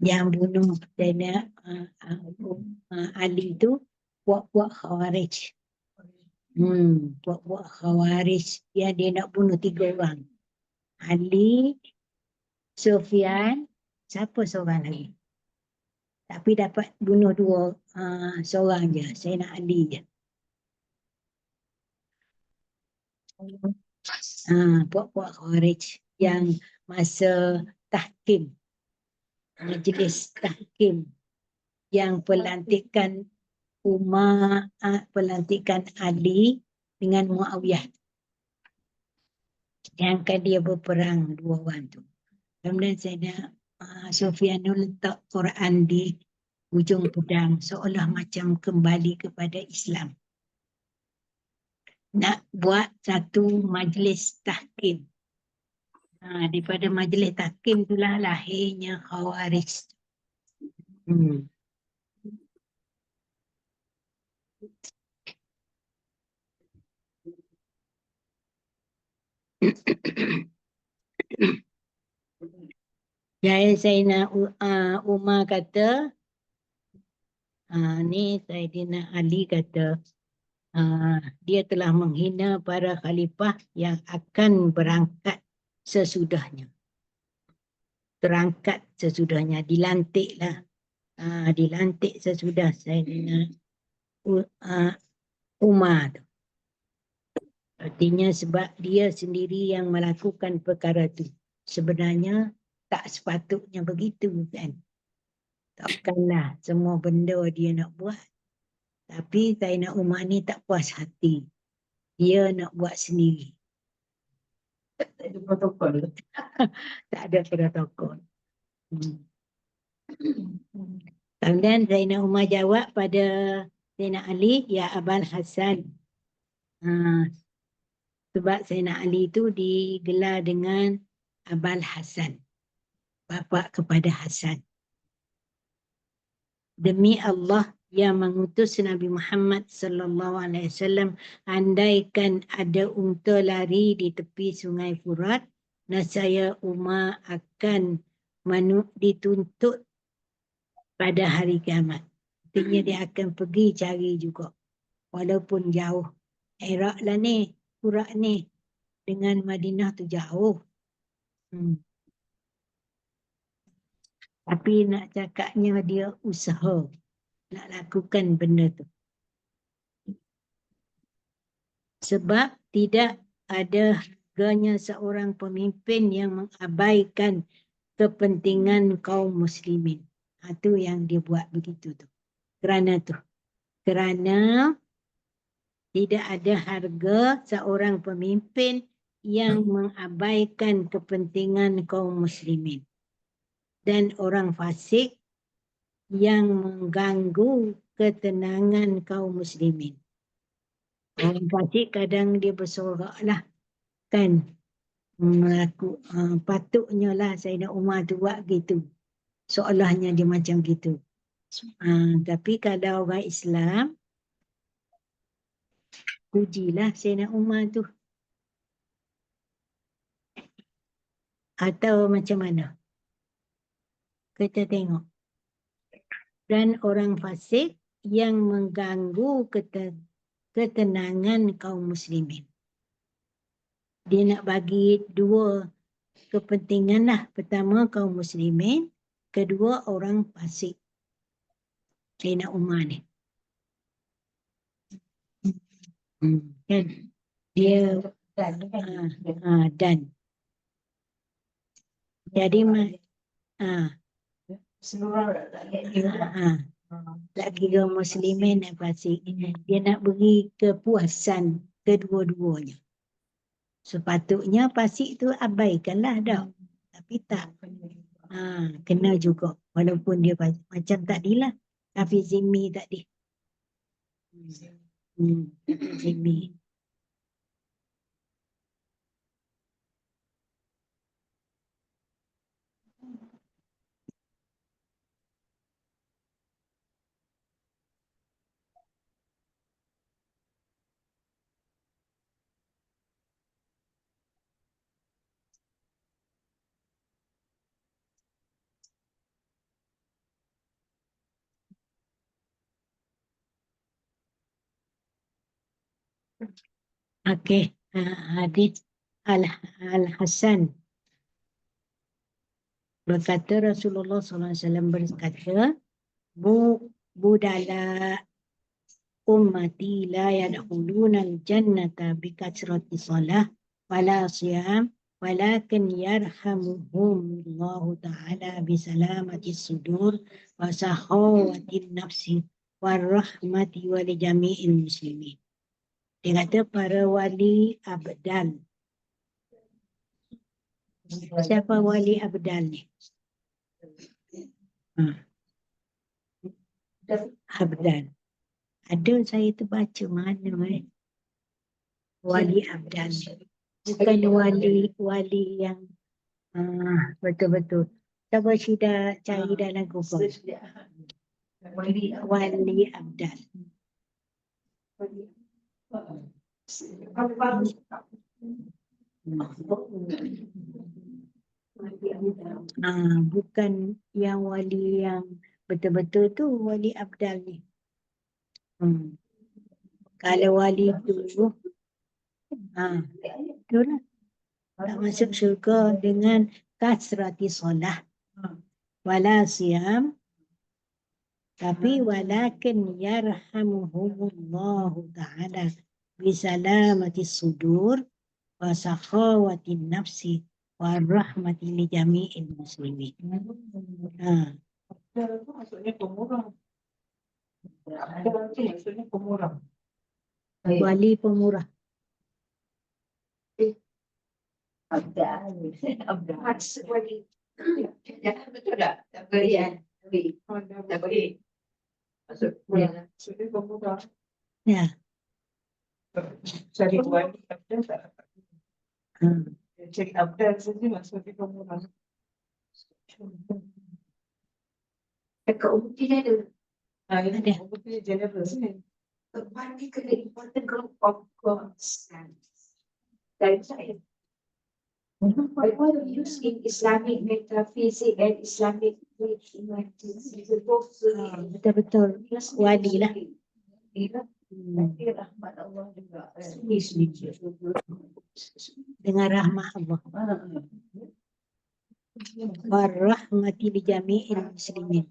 Yang bunuh Sayyidina Ali tu puak-puak Khawarij. Puak-puak Khawarij. Dia nak bunuh 3 orang. Ali, Sufyan, siapa seorang lagi? Tapi dapat bunuh 2, seorang je, Sayyidina Ali je. Puak-puak Khawarij yang masa tahkim, majlis tahkim yang pelantikan Umar, pelantikan Ali dengan Muawiyah. Yang kan dia berperang 2 orang tu. Kemudian Sayyidina Sufyanul letak Quran di ujung pedang seolah macam kembali kepada Islam. Nak buat satu majlis tahkim. Daripada majlis tahkim itulah lahirnya Khawarij. Jadi Sayyidina Umar kata, ni Sayyidina Ali kata, dia telah menghina para khalifah yang akan berangkat sesudahnya. Terangkat sesudahnya, dilantiklah. Dilantik sesudah Sayyidina Umar. Artinya sebab dia sendiri yang melakukan perkara itu. Sebenarnya tak sepatutnya begitu kan. Takkanlah semua benda dia nak buat. Tapi Sayyidina Umar ni tak puas hati. Dia nak buat sendiri. Tak ada protokol. Tak ada protokol. Kemudian Sayyidina Umar jawab pada Sayyidina Ali, ya Abul Hasan. Sebab Sayyidina Ali itu digelar dengan Abul Hasan. Bapa kepada Hasan. Demi Allah yang mengutus Nabi Muhammad sallallahu alaihi wasallam, andaikan ada unta lari di tepi Sungai Furat, nescaya Umar akan dituntut pada hari kiamat. Artinya dia akan pergi cari juga. Walaupun jauh. Iraq lah ni, Furat ni. Dengan Madinah tu jauh. Tapi nak cakapnya dia usaha nak lakukan benda tu. Sebab tidak ada harganya seorang pemimpin yang mengabaikan kepentingan kaum muslimin. Itu yang dia buat begitu tu. Kerana tidak ada harga seorang pemimpin yang mengabaikan kepentingan kaum muslimin. Dan orang fasik yang mengganggu ketenangan kaum muslimin. Orang fasik kadang dia bersorak lah. Kan? Patutnya lah Sayyidina Umar tu buat gitu. Seolahnya dia macam gitu. Tapi kalau orang Islam, pujilah Sayyidina Umar tu. Atau macam mana? Kita tengok. Dan orang fasik yang mengganggu ketenangan kaum muslimin. Dia nak bagi dua kepentingan lah. Pertama kaum muslimin, kedua orang fasik. Sayyidina Umar ni. Kan? Dia dan. Jadi lagi kaum muslimin dan fasik. Dia nak beri kepuasan kedua-duanya. Sepatutnya fasik tu abaikanlah dah. Tapi tak. Kena juga. Walaupun dia macam tadilah. Hafiz Zimmi tadi. Zimmi. Okey, hadis Al-Hasan berkata Rasulullah SAW berkata, budala ummati la yadkhuluna al-jannata bikasrati salah wala siyam walakin yarhamuhum Allah Ta'ala bisalamati sudur wa sahawati nafsi warahmati wa li jami'il muslimin. Dia kata para wali abdal. Siapa wali abdal ni? Abdal. Ada saya terbaca mana wali abdal ni. Bukan wali yang betul-betul. Siapa sudah cari dalam Google? Wali abdal. Bukan yang wali yang betul-betul tu wali abdal ni. Kalau wali tu itulah tak masuk syurga dengan kasrati solah wala siyam, tapi walakin yarhamuhumullahu ta'ala bisalamati sudur wa sakhawati nafsi wa rahmati li jami'il muslimin. Itu maksudnya pemurah. Itu maksudnya pemurah. Wali pemurah. Abdal. Maksud wali. Jangan betul tak? Tak beri. Tak beri. Maksudnya pemurah. Ya. Cari wali abdal tak? Cari abdal saja maksudnya pemurah. Dekat Ubud ada. Ada. Ubud general ni. Wali kena important group of gods. Dan saya. Why use in Islamic metaphysics and Islamic mathematics? Betul-betul wali lah. Rahmat Allah juga. Dengan rahmat Allah. Warahmati li jami'il muslimin.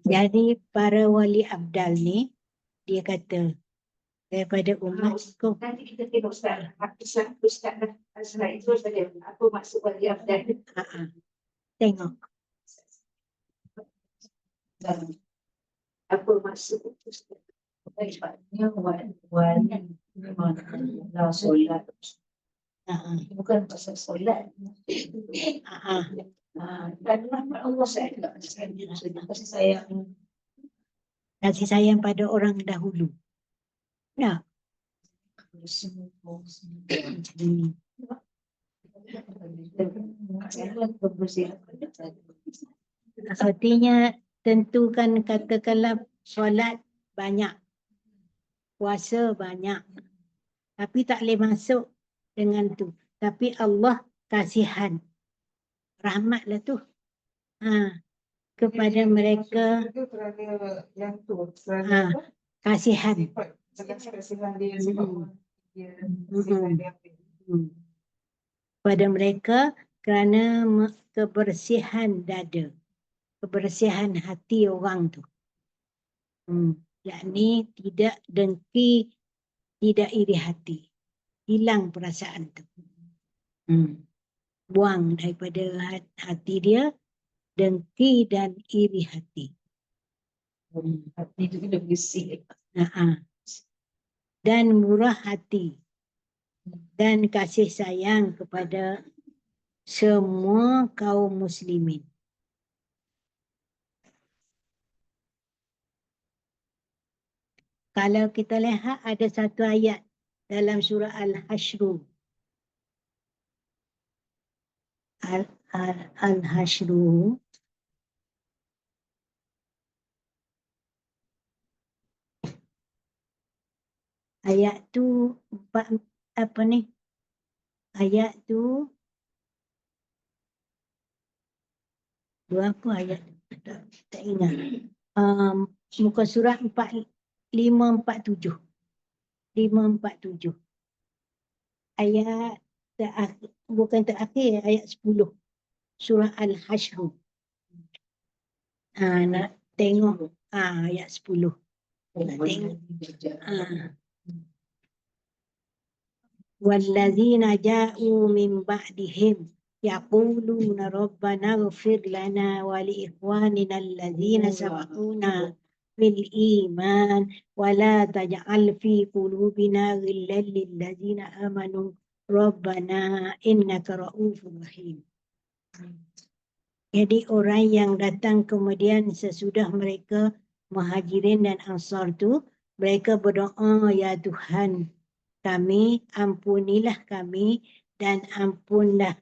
Jadi para wali abdal ni dia kata daripada umatku. Nanti kita tengok Ustaz Azrael itu saja. Apa maksud wali abdal? Tengok. Apa maksud Ustaz? Sebabnya wali memang solat. Bukan pasal solat. Dan rahmat Allah saya tidak kasih sayang. Kasih sayang pada orang dahulu. Ya. Artinya tentukan katakanlah solat banyak. puasa banyak. Tapi tak boleh masuk dengan tu. Tapi Allah kasihan. Rahmatlah tu. Kepada mereka yang tu, kasihan. kasihan dia sebab Pada mereka kerana kebersihan dada, kebersihan hati orang tu. Yakni tidak dengki, tidak iri hati. Hilang perasaan tu. Buang daripada hati dia dengki dan iri hati. hati itu kena bersih. Dan murah hati dan kasih sayang kepada semua kaum muslimin. Kalau kita lihat ada satu ayat dalam surah Al-Hasyr. Al-Hasyr. Ayat tu apa ni? Ayat tu berapa ayat? Tak ingat. Muka surat 547. 547. Ayat terakhir, bukan terakhir, ayat 10. Surah Al-Hasyr. Nak tengok ayat 10. Nak tengok. وَالَّذِينَ جَاءُوا مِنْ بَعْدِهِمْ يَقُولُونَ رَبَّنَا اغْفِرْ لَنَا وَلِإِخْوَانِنَا الَّذِينَ سَبَقُونَا بِالْإِيمَانِ وَلَا تَجْعَلْ فِي قُلُوبِنَا غِلًّا لِلَّذِينَ آمَنُوا رَبَّنَا إِنَّكَ رَءُوفٌ رَحِيمٌ. Jadi orang yang datang kemudian sesudah mereka Muhajirin dan Ansar tu, mereka berdoa, ya Tuhan kami, ampunilah kami dan ampunlah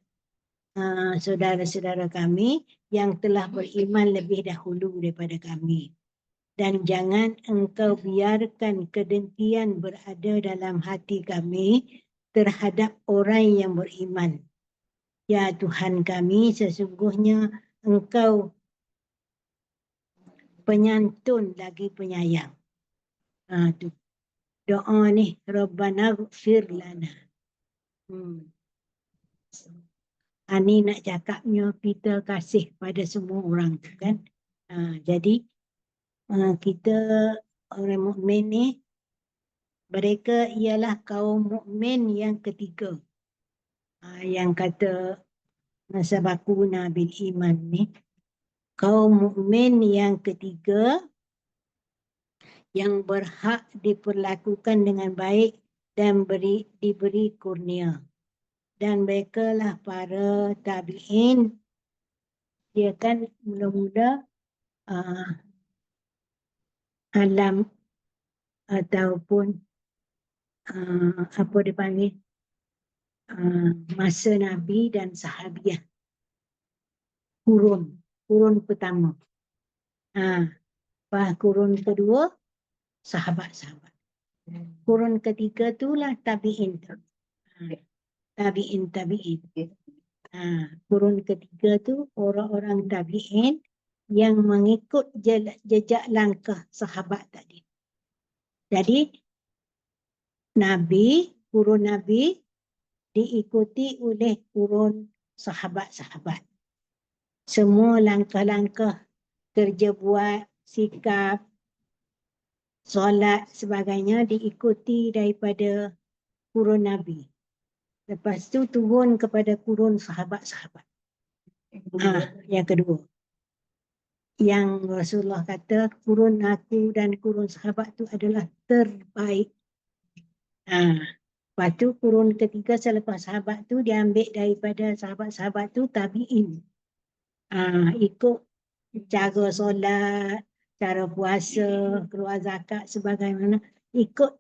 saudara-saudara kami yang telah beriman lebih dahulu daripada kami. Dan jangan engkau biarkan kedengkian berada dalam hati kami terhadap orang yang beriman. Ya Tuhan kami, sesungguhnya engkau penyantun lagi penyayang. Tu doa ni, Rabbana ighfir lana. Ini nak cakapnya kita kasih pada semua orang tu kan. Jadi kita orang mukmin ni, mereka ialah kaum mukmin yang ketiga. Yang kata sabaquna bil iman ni, kaum mukmin yang ketiga yang berhak diperlakukan dengan baik dan diberi kurnia. Dan mereka lah para tabi'in. Dia kan mula-mula alam ataupun apa dipanggil masa Nabi dan sahabiah. Kurun pertama. Kurun kedua sahabat-sahabat. Kurun ketiga itulah tabi'in. Tabi'in. Kurun ketiga tu orang-orang tabi'in yang mengikut jejak langkah sahabat tadi. Jadi kurun Nabi diikuti oleh kurun sahabat-sahabat. Semua langkah-langkah kerja buat, sikap, solat sebagainya diikuti daripada kurun Nabi. Lepas tu turun kepada kurun sahabat-sahabat. Yang kedua. Yang Rasulullah kata kurun aku dan kurun sahabat tu adalah terbaik. Lepas tu kurun ketiga selepas sahabat tu diambil daripada sahabat-sahabat tu tabi'in. Ikut cara solat, cara puasa, keluar zakat sebagaimana ikut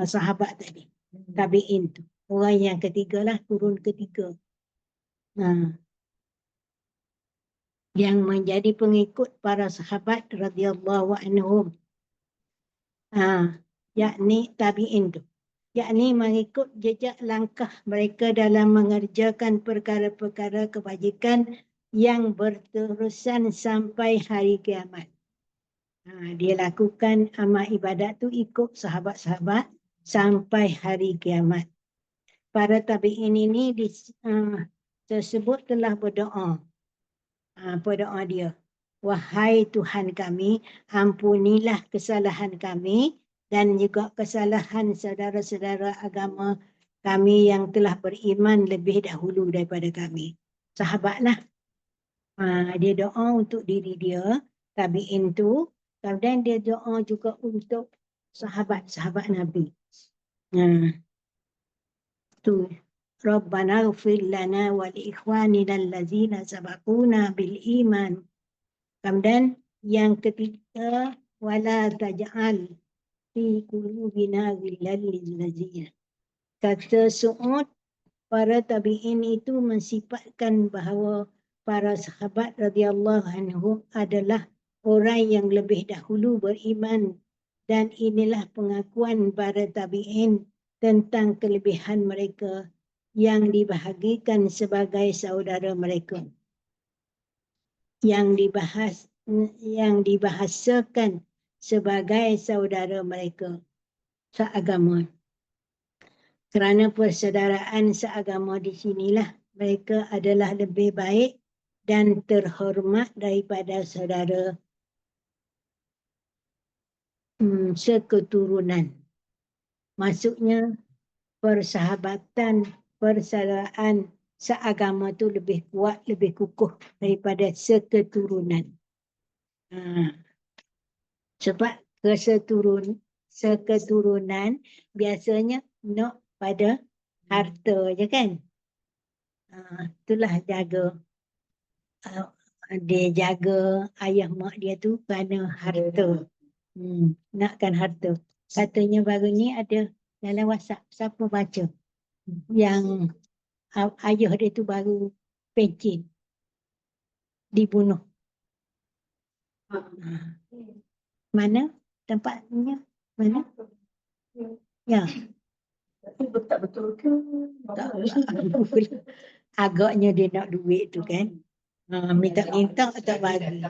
sahabat tadi. Tabi'in tu. Orang yang ketiga lah, kurun ketiga. Yang menjadi pengikut para sahabat radhiyallahu anhum. Yakni tabi'in tu. Yakni mengikut jejak langkah mereka dalam mengerjakan perkara-perkara kebajikan yang berterusan sampai hari kiamat. Dia lakukan amal ibadat tu ikut sahabat-sahabat sampai hari kiamat. Para tabi'in ini tersebut telah berdoa. Berdoa dia. Wahai Tuhan kami, ampunilah kesalahan kami dan juga kesalahan saudara-saudara agama kami yang telah beriman lebih dahulu daripada kami. Sahabatlah. Dia doa untuk diri dia, tabi'in tu. Kemudian dia doa juga untuk sahabat-sahabat Nabi. Tu. Rabbana ighfir lana wa li ikhwanina allazina sabaquna bil iman. Kemudian yang ketiga, wala taj'al fi qulubina ghillan lil ladzina. Kata Su'ud, para tabi'in itu mensifatkan bahawa para sahabat radhiyallahu anhum adalah orang yang lebih dahulu beriman, dan inilah pengakuan para tabi'in tentang kelebihan mereka yang dibahagikan sebagai saudara mereka. Yang dibahasakan sebagai saudara mereka seagama. Kerana persaudaraan seagama di sinilah mereka adalah lebih baik dan terhormat daripada saudara seketurunan. Maksudnya persahabatan, persaudaraan seagama tu lebih kuat, lebih kukuh daripada seketurunan. Sebab seketurunan biasanya nak pada harta je kan. Itulah jaga. Dia jaga ayah mak dia tu kerana harta. Nakkan harta. Katanya baru ni ada dalam WhatsApp, siapa baca? Yang ayah dia tu baru pencen, dibunuh. Mana tempatnya? Mana? Ya. Tak betul ke? Tak betul. Agaknya dia nak duit tu kan. Minta-minta tak bagi.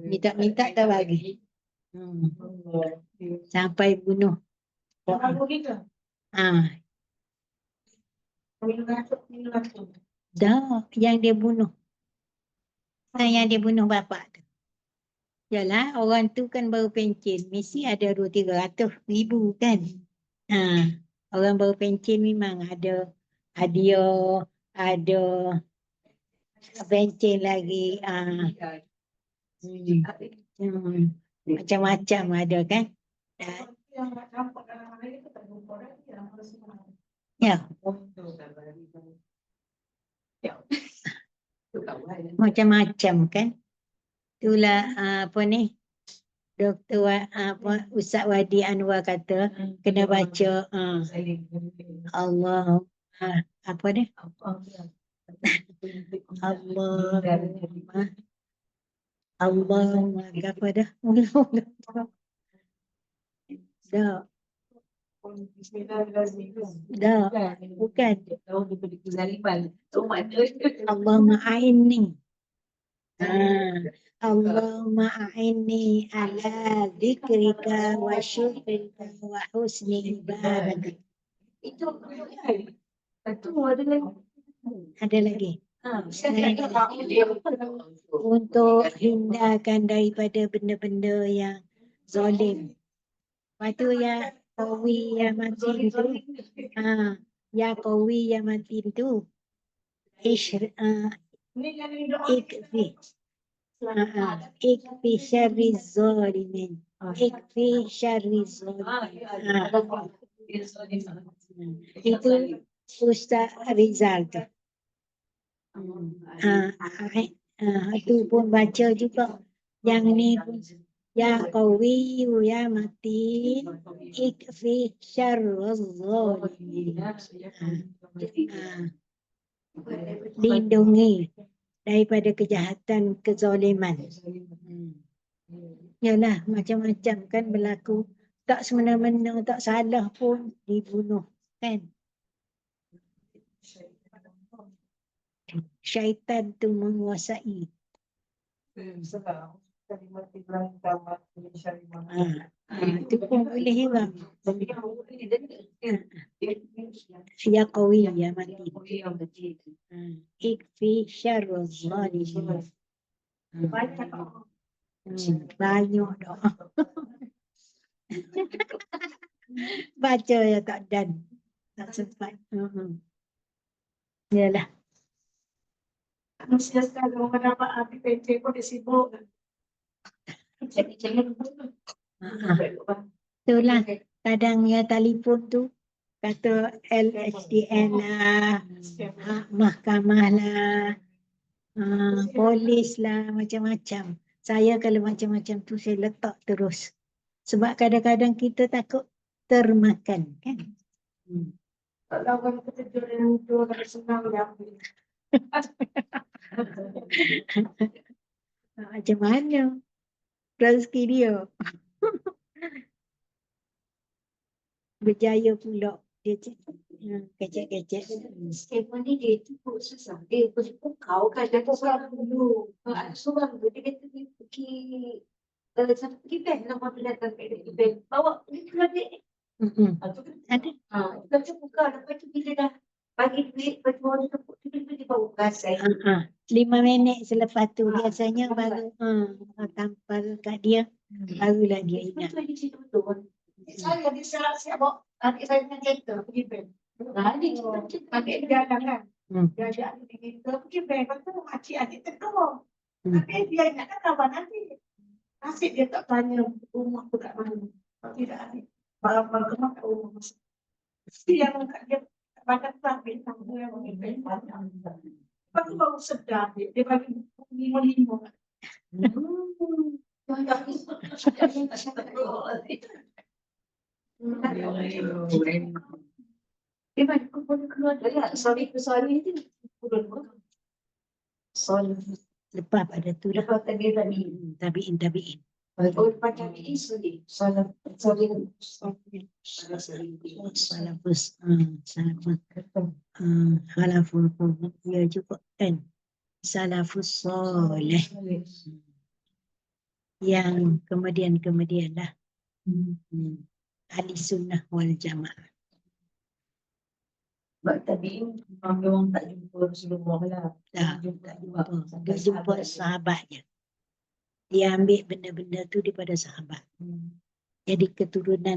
Minta-minta tak bagi. Sampai bunuh. Dah, yang dia bunuh. Yang dia bunuh bapak tu. Yalah, orang tu kan baru pencen. Mesti ada 200-300 kan. Orang baru pencen memang ada hadiah, ada pencen lagi. Macam-macam ada kan. Ya. Macam-macam kan. Itulah apa ni, Dr. Ustaz Wadi Anwar kata kena baca Allah apa dia? Allah apa dah? Dah, bukan. Allahumma a'inni. Allahumma a'inni ala dzikrika wa syukrika wa husni ibadatik. Itu ada lagi. Ada lagi. Untuk hindarkan daripada benda-benda yang zalim. Lepas tu ya qawi ya matin tu. Ya qawi ya matin tu. Ikfi syarri zalimin. Ikfi syarri zalimin. Itu Ustaz Rizal tu. Itu pun baca juga. Yang ni pun. Ya qawi ya matin. Ikfi syarri zalimin. Lindungi daripada kejahatan kezaliman. Yalah, macam-macam kan berlaku. Tak semena-mena, tak salah pun dibunuh. Kan? Syaitan tu menguasai. Itu pun boleh juga. Fia qawiyya mati. Ikfi syarrul zalimin. Banyak dah. Baca ya tak dan. Tak sempat. Yalah. Manusia sekarang orang dapat api PC pun dia sibuk. Jadi jangan Itulah kadang ya telefon tu kata LHDN lah, mahkamah lah, polis lah, macam-macam. Saya kalau macam-macam tu saya letak terus. Sebab kadang-kadang kita takut termakan kan. kalau orang terkejut dengan itu orang senang dia ambil. Macam mana rezeki dia. Berjaya pula dia kecek-kecek. Skema ni dia tu pun susah. Dia kau kan dia seorang dulu. Seorang tu dia kata dia pergi sampai pergi bank nama tu datang pergi bank. Bawa pergi keluar duit. Ada. Lepas tu buka lepas tu bila dah bagi duit lepas tu orang tu dia bawa kasai. 5 minit selepas tu biasanya baru tampal kat dia, barulah dia ingat. Itu di situ tu. Saya siap bawa adik saya dengan kereta pergi bank. Adik dia jalan kan. Dia ajak adik kereta pergi bank. Lepas tu makcik adik tegur. Tapi dia ingatkan kawan adik. Nasib dia tak tanya rumah tu kat mana. Kalau tidak adik. Barang-barang rumah kat rumah. Mesti yang kat dia badan tu ambil tangga yang pergi bank. Lepas tu baru sedar dia. Dia bagi 5-5. Dia bagi keluar dari sorry itu. Lepas pada tu lah. Lepas Tabiin. oh lepas tabi'in sorry. Salafus. Halaful qurban. Ya juga kan. Salafus soleh. Yang kemudian lah. Ahli sunnah wal jamaah. Sebab tadi memang tak jumpa Rasulullah lah. Tak jumpa. Dia jumpa sahabatnya. Dia ambil benda-benda tu daripada sahabat. Jadi keturunan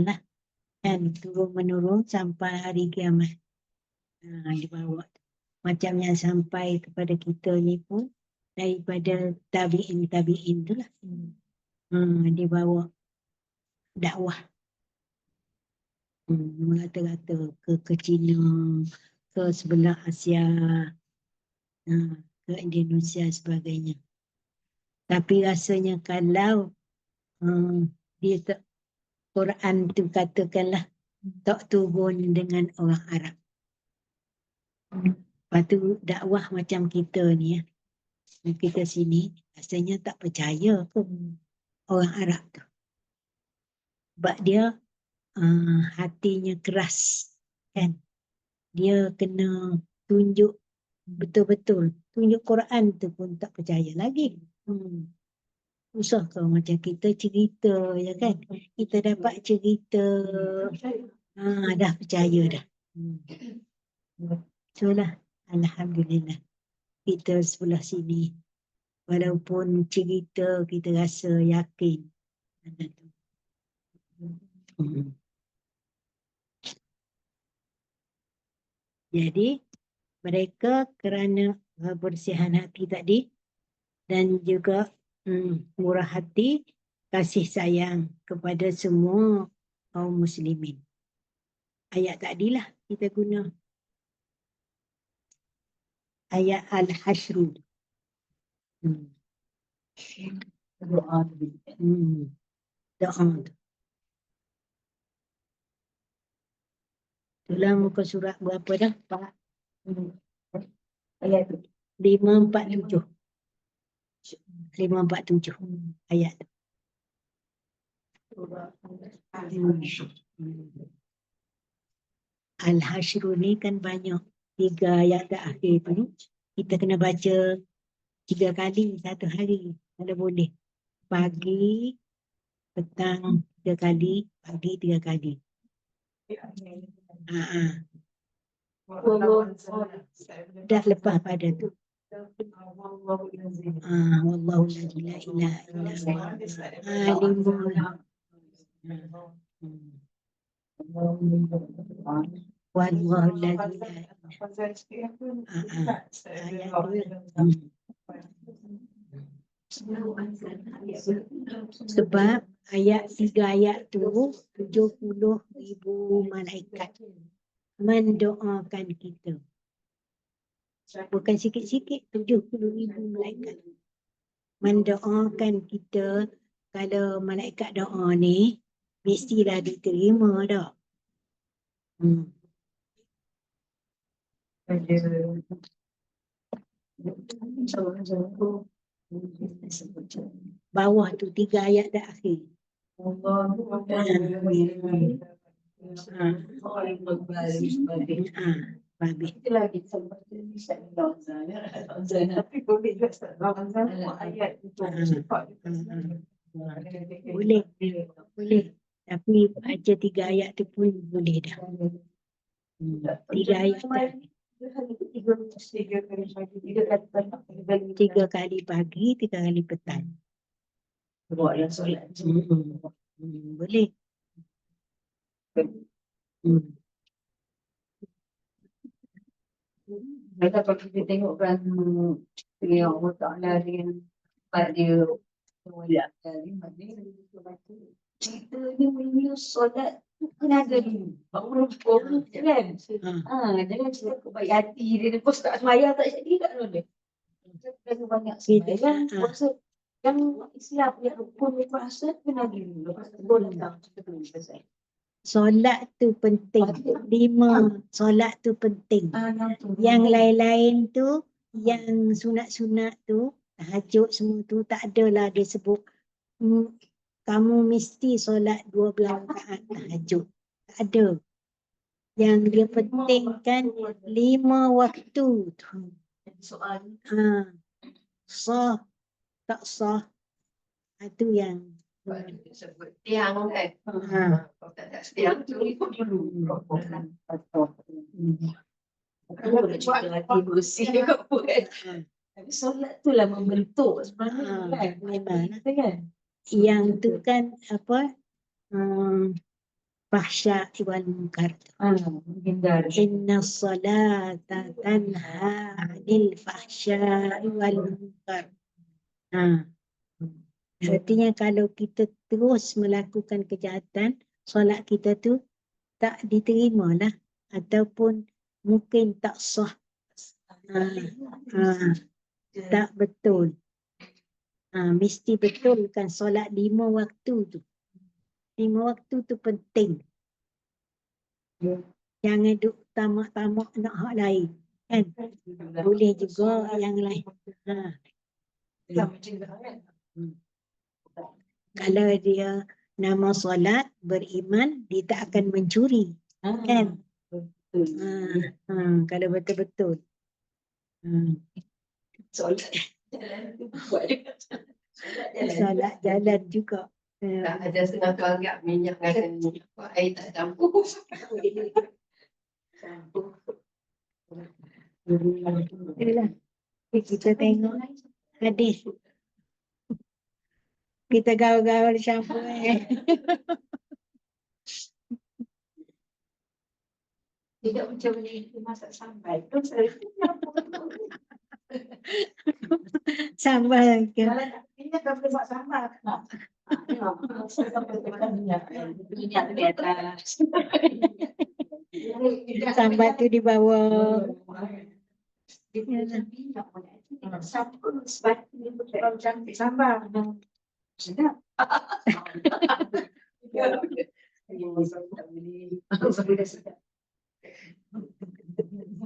lah. Kan turun-menurun sampai hari kiamat. Dibawa. Macam yang sampai kepada kita ni pun daripada tabi'in tu lah. Dibawa dakwah. Rata-rata ke China, ke sebelah Asia, ke Indonesia sebagainya. Tapi rasanya kalau dia tak, Quran tu katakanlah tak turun dengan orang Arab. Lepas tu dakwah macam kita ni ya. Kita sini rasanya tak percaya pun orang Arab tu. Sebab dia hatinya keras kan. Dia kena tunjuk betul-betul. Tunjuk Quran tu pun tak percaya lagi. Susah kalau macam kita cerita ya kan. Kita dapat cerita dah percaya dah. Itulah alhamdulillah. Kita sebelah sini walaupun cerita kita rasa yakin. Jadi mereka kerana kebersihan hati tadi dan juga murah hati, kasih sayang kepada semua kaum muslimin. Ayat tadilah kita guna. Ayat Al-Hashr. Doa. Itulah muka surat berapa dah? Pak. Ayat 547. 547 ayat tu. Al-Hasyr ni kan banyak. 3 ayat terakhir tu kita kena baca 3 kali satu hari kalau boleh. Pagi, petang 3 kali, pagi 3 kali. Dah lepas pada tu. Wallahu la ilaha illa huwa alimul. Wallahu la ilaha sebab ayat 3 ayat tu 70,000 malaikat mendoakan kita. Bukan sikit-sikit, 70,000 malaikat mendoakan kita. Kalau malaikat doa ni mestilah diterima dah. Bawah tu 3 ayat dah akhir. Babi. Lagi tapi boleh ayat itu boleh. Tapi baca 3 ayat tu pun boleh dah. 3 ayat dah. 3 kali pagi, 3 kali petang. buat yang solat. Boleh. Kalau kita tengokkan yang Allah Ta'ala dengan dia solat kali kita ni punya solat kena ada dulu. Bangun kan? Jangan kita kebaik hati dia lepas tak semayang tak jadi tak boleh. Kita kena banyak semayang. Yang Islam yang rukun puasa kena dulu. Lepas tu boleh tak kita boleh selesai. Solat tu penting. 5 solat tu penting. Yang lain-lain tu, yang sunat-sunat tu, tahajud semua tu tak adalah dia sebut kamu mesti solat 12 rakaat tahajud. Tak ada. Yang dia pentingkan 5 waktu tu. Soal Sah tak sah. Itu yang sebut tiang kan. Kalau tak ada tiang tu ikut dulu. Kalau cerita hati bersih ke apa kan. Tapi solat tu lah membentuk sebenarnya kan. Memang kan. yang tu kan apa fahsya wal munkar. Menghindar. Inna salata tanha 'anil fahsya wal munkar. Artinya kalau kita terus melakukan kejahatan, solat kita tu tak diterima lah. Ataupun mungkin tak sah. Tak betul. Mesti betulkan solat 5 waktu tu. 5 waktu tu penting. Jangan duk tamak-tamak nak hak lain. Kan? Boleh juga yang lain. Kalau dia nama solat, beriman, dia tak akan mencuri. Kan? Kalau betul-betul. Solat Solat jalan juga. tak ada setengah tu anggap minyak dengan air tak campur. Itulah. Kita tengok hadis. Kita gaul-gaul campur. Tidak macam ni masak sambal. Tu saya Sambal ke? ini tak boleh buat sambal. Minyak di atas. Sambal tu di bawah. Sambal sebab ini terlalu cantik sambal. Sedap.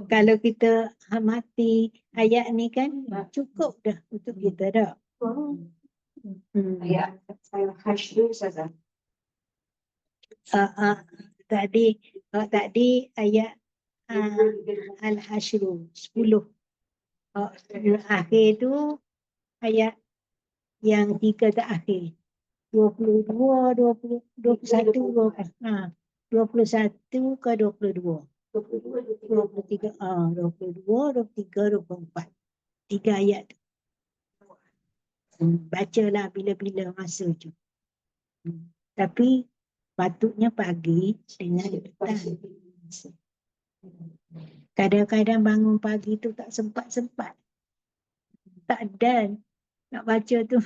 Kalau kita amati ayat ni kan cukup dah untuk kita dah. Kayak saya hash dulu saja. Tadi ayat Al-Hashru 10. Akhir tu ayat yang 3 terakhir. 22, 20, 21, 21 ke 22. 23, 22, 23, 24. 3 ayat tu. Bacalah bila-bila masa tu. Tapi patutnya pagi dengan petang. Kadang-kadang bangun pagi tu tak sempat-sempat. Tak ada nak baca tu.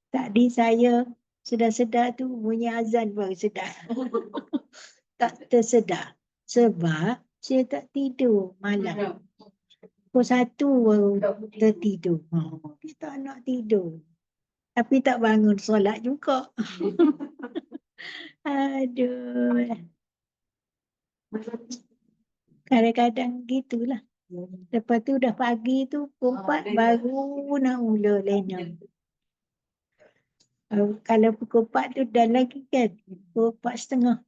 Tadi saya sedar-sedar tu bunyi azan baru sedar. Tak tersedar. Sebab saya tak tidur malam. Pukul 1 baru tertidur. Dia tak nak tidur. Tapi tak bangun solat juga. Aduh. Kadang-kadang gitulah. Lepas tu dah pagi tu, pukul 4 baru nak mula lena. Kalau pukul 4 tu dah lagi kan, pukul 4:30.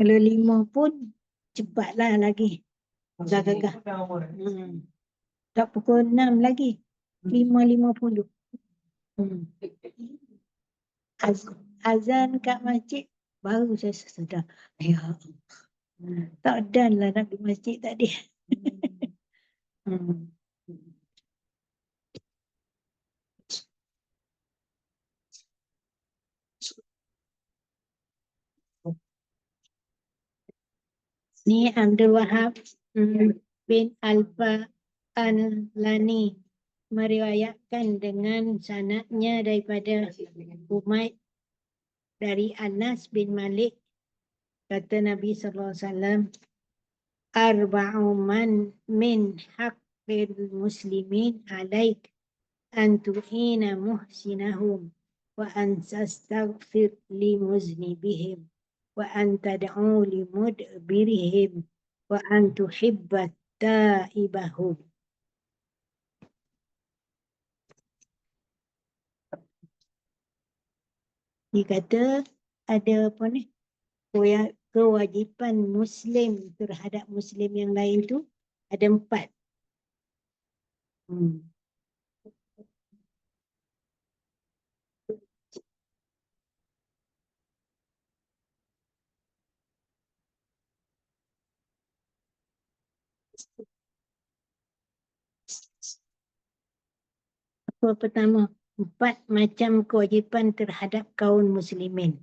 Kalau 5 pun cepatlah lagi. Gagah-gagah. Tak pukul 6 lagi. 5:50. Azan kat masjid, baru saya sedar. Ya Allah. Tak dan lah nak pergi masjid tadi. Ni Abdul Wahab bin Alfa Al-Lani meriwayatkan dengan sanadnya daripada Umayyad dari Anas bin Malik, kata Nabi SAW, arba'u man min haqqil muslimin alaik an tu'ina muhsinahum wa an tastaghfir li muznibihim wa an tad'u li mudbirihim wa an tuhibbat ta'ibahum. Dia kata ada apa ni? Kewajipan Muslim terhadap Muslim yang lain tu ada 4. Apa pertama? 4 macam kewajipan terhadap kaum muslimin.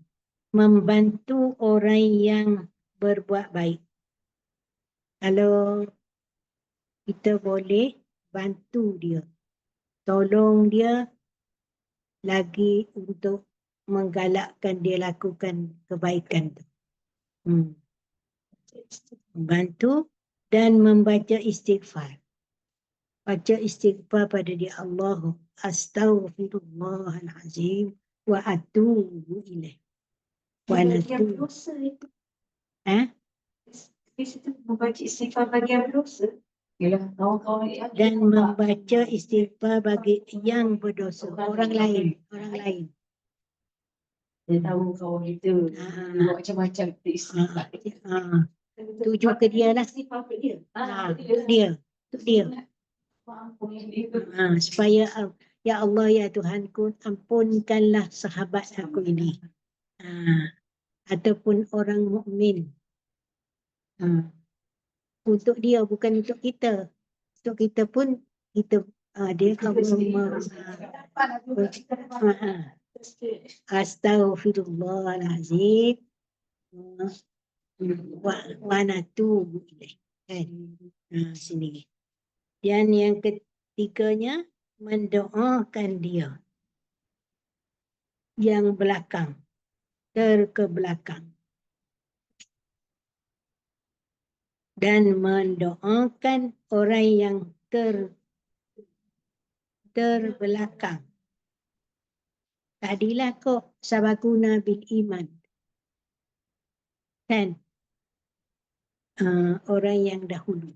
Membantu orang yang berbuat baik. Kalau kita boleh bantu dia, tolong dia lagi untuk menggalakkan dia lakukan kebaikan tu. Bantu dan membaca istighfar. Baca istighfar pada dia, Allah astaghfirullahalazim wa atubu ilaih. Wa natubu. Membaca istighfar bagi yang berdosa. Dan membaca istighfar bagi yang berdosa, orang lain. Dia tahu kawan kita buat macam-macam istighfar. Tuju ke dia lah. Untuk dia. Supaya ya Allah ya Tuhanku, ampunkanlah sahabat aku ini. Ataupun orang mukmin. Untuk dia, bukan untuk kita. Untuk kita pun kita dia astaghfirullahalazim wa natubu ilaih. Sini. Dan yang ketiganya mendoakan dia yang belakang, terkebelakang, dan mendoakan orang yang terbelakang. Tadilah kok sabakuna bil iman, kan? Orang yang dahulu.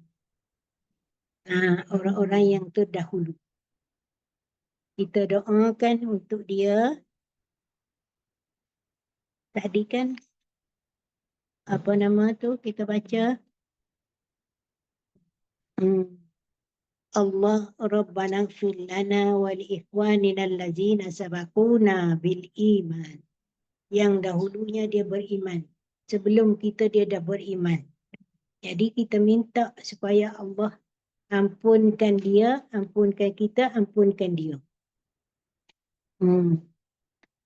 Orang-orang yang terdahulu. Kita doakan untuk dia. Tadi kan apa nama tu kita baca? Allah Rabbana ighfir lana wa li ikhwanina allazina sabaquna bil iman. Yang dahulunya dia beriman. Sebelum kita dia dah beriman. Jadi kita minta supaya Allah ampunkan dia, ampunkan kita, ampunkan dia.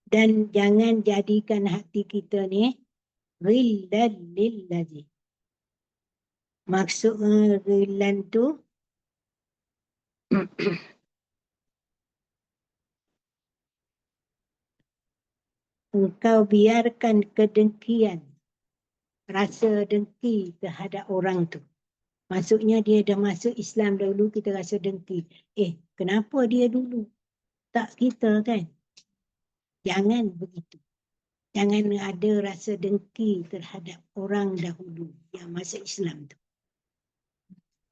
Dan jangan jadikan hati kita ni ghillan lillazi. Maksud ghillan tu engkau biarkan kedengkian, rasa dengki terhadap orang tu. Maksudnya dia dah masuk Islam dahulu, kita rasa dengki. Kenapa dia dulu? Tak kita kan? Jangan begitu. Jangan ada rasa dengki terhadap orang dahulu yang masuk Islam tu.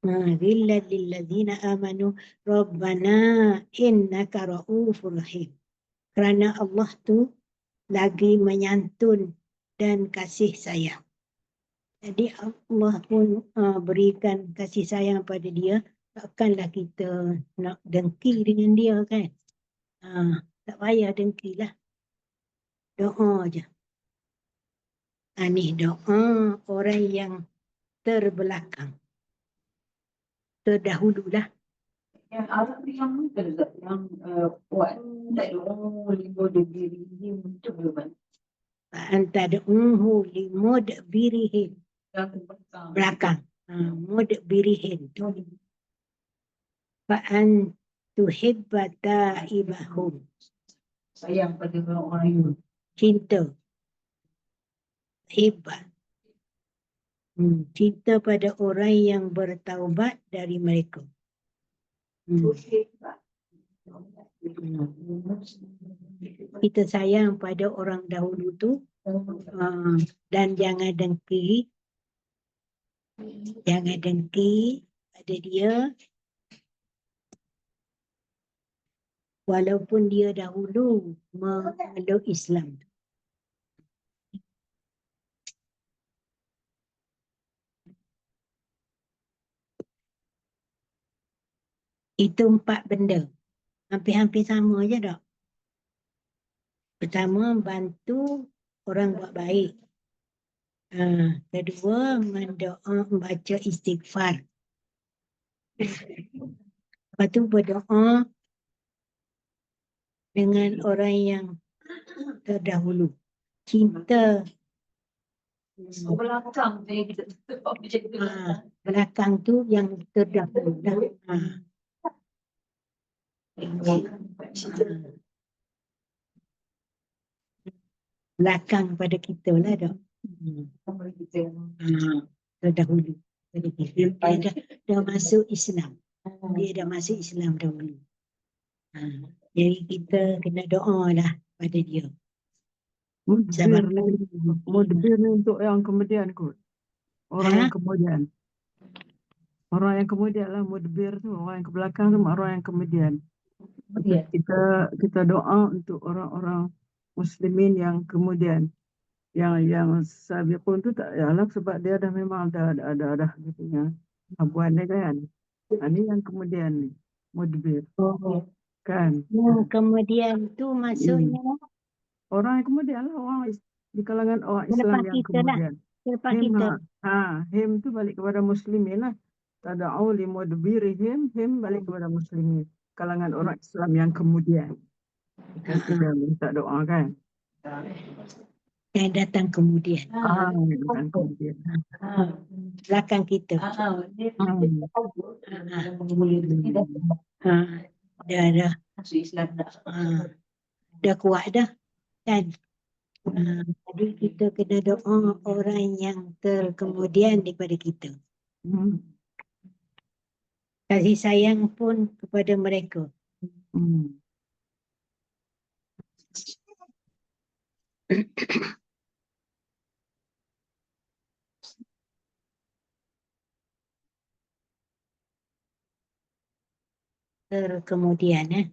Ghillan lillazina amanu Rabbana innaka ra'ufur rahim. Kerana Allah tu lagi menyantun dan kasih sayang. Jadi Allah pun berikan kasih sayang pada dia. Takkanlah kita nak dengki dengan dia kan. Tak payah dengki lah. Doa je. Ni doa orang yang terbelakang. Terdahululah. Yang Arab ni yang muda tak? Yang buat tak doa lima diri itu belum. Antad'uhu limudbirihim. Belakang. Mudbirihim. Fa'an tuhibba ta'ibahum. Sayang pada orang itu. Cinta. Hibba. Cinta pada orang yang bertaubat dari mereka. Kita sayang pada orang dahulu tu dan jangan dengki pada dia walaupun dia dahulu memeluk Islam. Itu 4 benda. Hampir-hampir sama je tak? Pertama, bantu orang buat baik. Kedua, membaca istighfar. Lepas tu berdoa dengan orang yang terdahulu. Cinta. Belakang dia kita tutup macam tu. Belakang tu yang terdahulu. Belakang pada kita lah tak? Terdahulu. Dia dah masuk Islam. Dia dah masuk Islam dahulu. Jadi kita kena doa lah pada dia. Mudbir ni untuk yang kemudian kot. Orang yang kemudian. Orang yang kemudian lah mudbir tu. Orang yang ke belakang tu orang yang kemudian. Kita doa untuk orang-orang muslimin yang kemudian. Yang sabiqun tu tak yalah sebab dia dah memang dah dia punya habuan dia kan. Ini yang kemudian ni. Mudbir. Kan. Yang kemudian tu maksudnya orang yang kemudian lah, orang di kalangan orang Islam yang kemudian. Selepas kita. Him tu balik kepada muslimin lah. Tada'u li mudbirihim, him balik kepada muslimin. Kalangan orang Islam yang kemudian. Kita minta doa kan. Yang datang kemudian. Datang kemudian. Belakang kita. Dah. Dah kuat dah. Kan? Jadi kita kena doa orang yang terkemudian daripada kita. Kasih sayang pun kepada mereka. kemudian ya.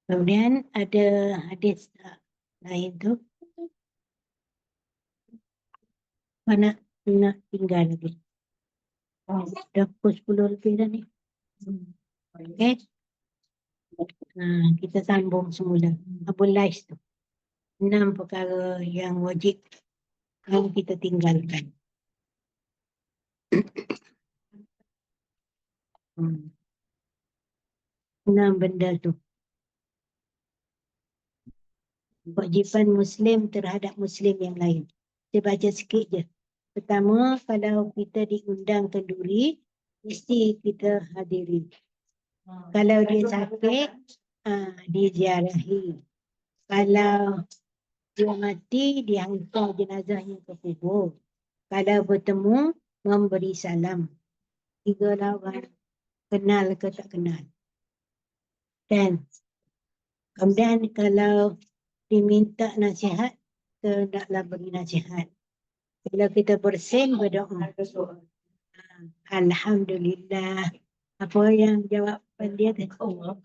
Kemudian ada hadis lain tu. Mana nak tinggal lagi? Dah pukul 10 lebih dah ni. Okay. Kita sambung semula. Abul Lais tu. 6 perkara yang wajib yang kita tinggalkan. 6 benda tu. Kewajipan Muslim terhadap Muslim yang lain. Saya baca sikit je. Pertama, kalau kita diundang kenduri, mesti kita hadiri. Kalau dia sakit, diziarahi. Kalau dia mati, dihantar jenazahnya ke kubur. Kalau bertemu, memberi salam. 3 lawan, kenal ke tak kenal. Dan kemudian kalau diminta nasihat, kita naklah beri nasihat. Kalau kita bersin, berdoa. Alhamdulillah. Apa yang jawapan dia tu?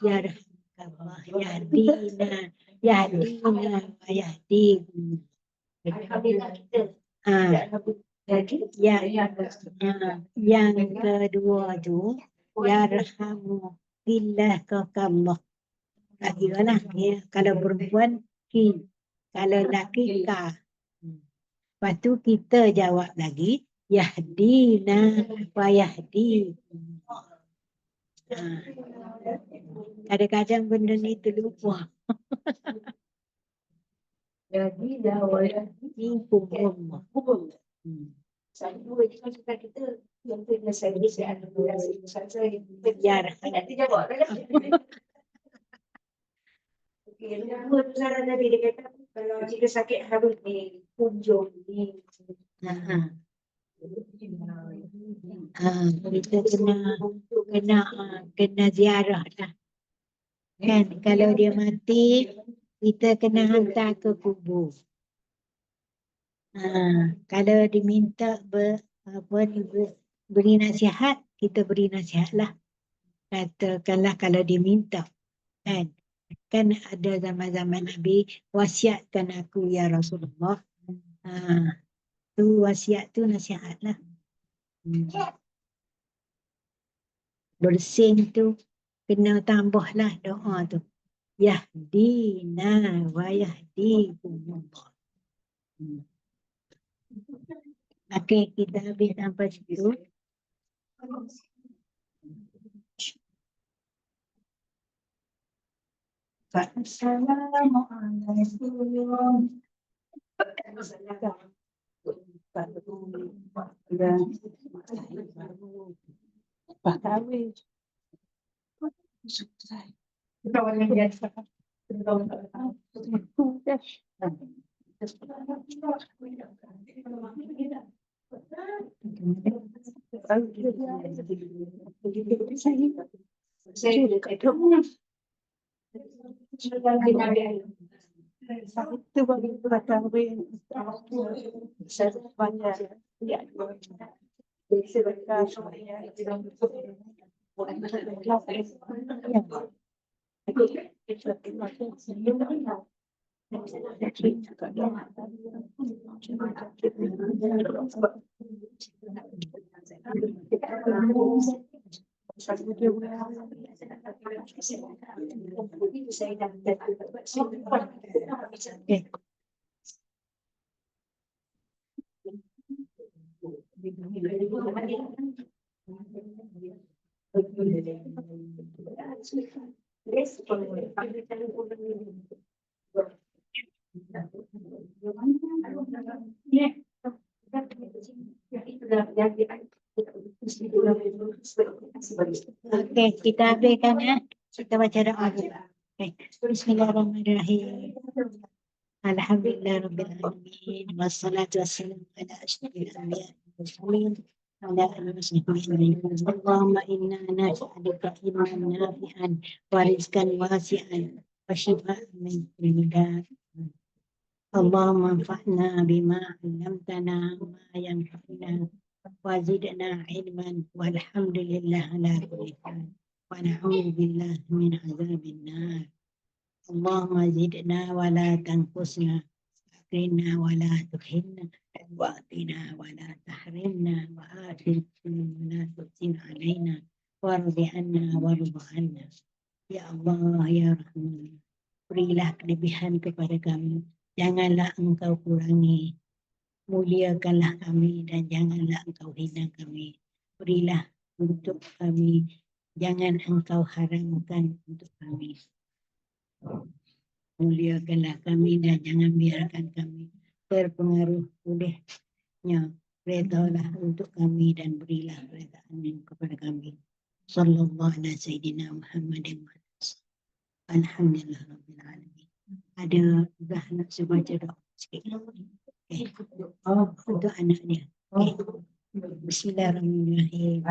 Ya Rahmatullah, Yahdina, Yahdina, Yahdina. Alhamdulillah kita. Yang kedua tu, Ya Rahamu, Billah Kakallah. Tak kira lah. Ya. Kalau perempuan, Ki. Kalau lelaki, Ka. Lepas tu kita jawab lagi, Yahdina wa Yahdi. Kadang-kadang benda ni terlupa. Jadi dah Ni hukum. saya dua kita suka kita yang punya saya ada dua saya tidak dijawab. Okey, yang kedua tu saran tadi dia kata kalau jika sakit harus dikunjung di kita kena ziarah lah. Kan kalau dia mati, kita kena hantar ke kubur. Kalau diminta beri nasihat, kita beri nasihat lah. Katakanlah kalau diminta. Kan ada zaman-zaman Nabi, wasiatkan aku ya Rasulullah. Tu wasiat tu nasihat lah. Bersin tu kena tambahlah doa tu. Yahdina wa yahdikumullah. Okey, kita habis sampai situ. Assalamualaikum. Itu bagi ketahui saya banyak ya sedekah supaya Okey, kita habiskan ya. Kita baca doa dulu. Okay. Bismillahirrahmanirrahim. Alhamdulillah rabbil alamin. Wassalatu wassalamu ala asyrafil anbiya'i wal mursalin على المسلمين اللهم إنا نسألك علما نافعا ورزقا واسعا وشفاء من كل داء اللهم انفعنا بما علمتنا ما ينفعنا وزدنا علما والحمد لله على كل حال ونعوذ بالله من عذاب النار اللهم زدنا ولا تنقصنا أكرمنا ولا تهنا وأعطنا ولا تحرمنا وآتنا ولا تحسن علينا وارض عنا وارض عنا ya Allah ya Rahman berilah kelebihan kepada kami janganlah engkau kurangi muliakanlah kami dan janganlah engkau hina kami berilah untuk kami jangan engkau haramkan untuk kami muliakanlah kami dan jangan biarkan kami terpengaruh olehnya redalah untuk kami dan berilah redaan kepada kami sallallahu alaihi sayyidina Muhammadin alhamdulillah rabbil alamin ada dah nak sebaca doa sikit untuk anaknya bismillahirrahmanirrahim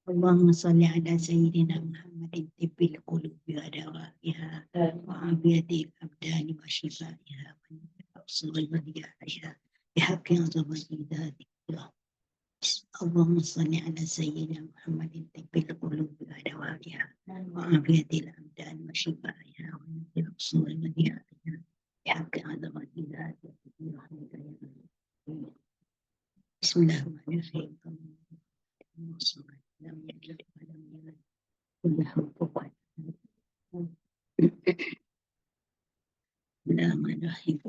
اللهم صل على سيدنا محمد طب القلوب ودوائها وعافية الأبدان وشفائها وأصل وديعها بحق عظمة ذاتك اللهم صل على سيدنا محمد طب القلوب ودوائها وعافية الأبدان وشفائها وأصل وديعها بحق عظمة ذاتك بسم الله الرحمن الرحيم لم يلد ولم يولد له كفوا لا مناهي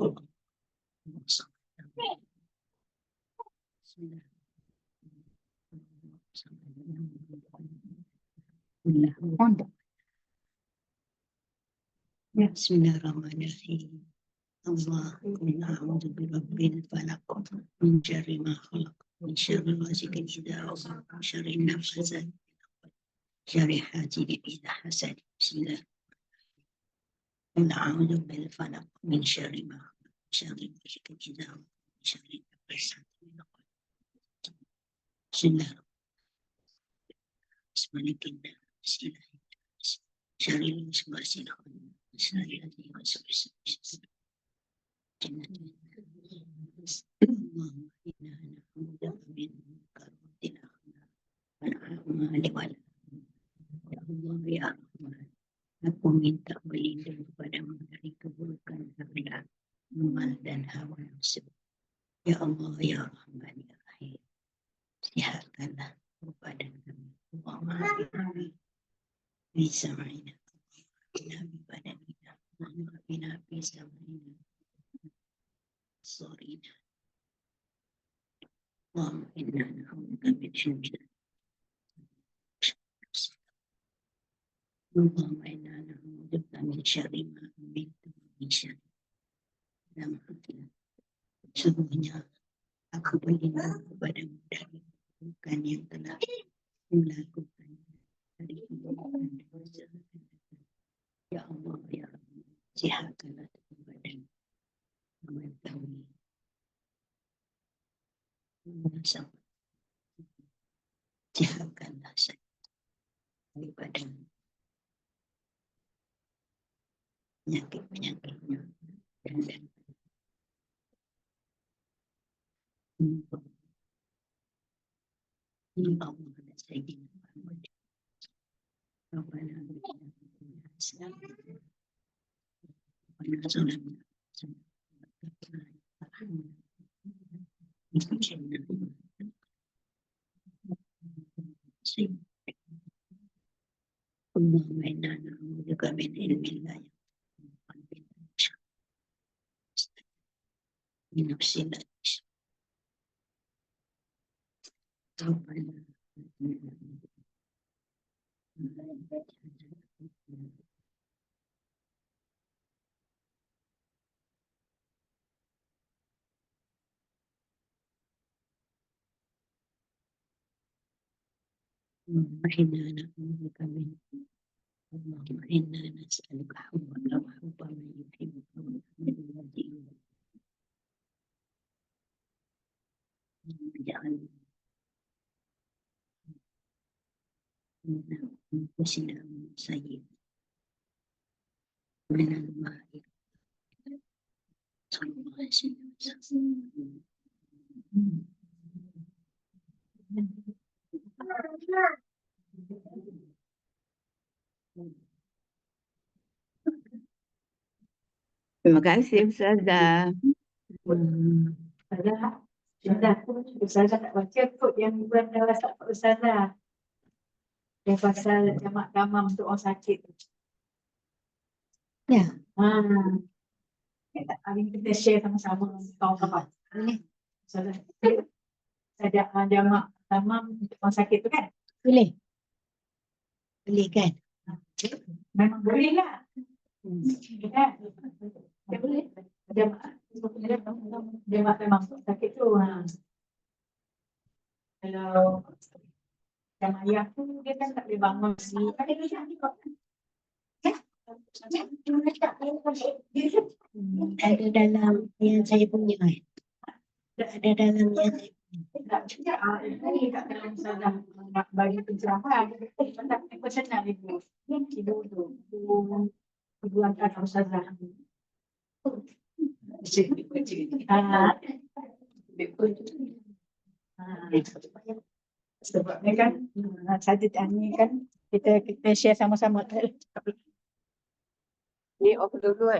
بسم الله الرحمن الرحيم الله قل أعوذ برب الفلق من شر ما خلق من شر غاسق إذا وقب من شر النفاثات شر حاسد إذا حسد بسم الله قل أعوذ بالفلق من شر ما خلق من شر غاسق إذا وقب من شر النفاثات بسم الله بسم ملك الناس بسم الله شر الوسواس الخناس الذي يوسوس في صدور اللهم إنا نعوذ من كرامة الأخلاق والأعمال والأعمال ya Allah ya Rahman aku minta berlindung kepadamu dari keburukan akhlak amal dan hawa nafsu ya Allah ya Rahman ya Rahim sihatkanlah badan kami Allahumma amin bisa mainah Nabi badanina Allahumma bisa mainah sorina Allahumma inna na'udzubika min syururi Allahumma inna na'udzubika min syarri ma amittu min syarri dan sesungguhnya aku berlindung kepadamu dari keburukan yang telah melakukan dari keburukan dosa ya Allah ya Rabbi sihatkanlah badan amal kami sampai sihatkanlah saya dari badan penyakit-penyakitnya dan Allah dan Sayyidina Muhammad Rabbana berikan Islam Rabbana zalamna Allahumma inna na'udzubika min ilmin la yanfa' min nafsin la tashfa' Rabbana inna na'udzubika min اللهم إنا نسألك حبك وحب من يحبك ومن يهديك اجعلنا أنفسنا ومن سيئات أعمالنا صلى الله عليه وسلم. Terima kasih Ustazah. Ustazah tak baca kot yang buat dalam WhatsApp Ustazah. Yang pasal jamak tamam untuk orang sakit. Ya. Hari ni kita share sama-sama kawan-kawan. Ustazah, ada jamak tamam untuk orang sakit tu kan? Boleh. Boleh kan? Memang boleh lah. Kan? Dia boleh. Jamak tamam untuk sakit tu. Kalau jamak ayah tu dia kan tak boleh bangun Ada dalam yang saya punya kan? Ada dalam yang saya tak cakap ini tak dalam salah nak bagi pencerahan. Tapi personal ibu. Ibu tu. Ibu angkat Ustazah. Sebab ni kan saja ni kan kita share sama-sama. Ni off dulu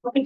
Okay.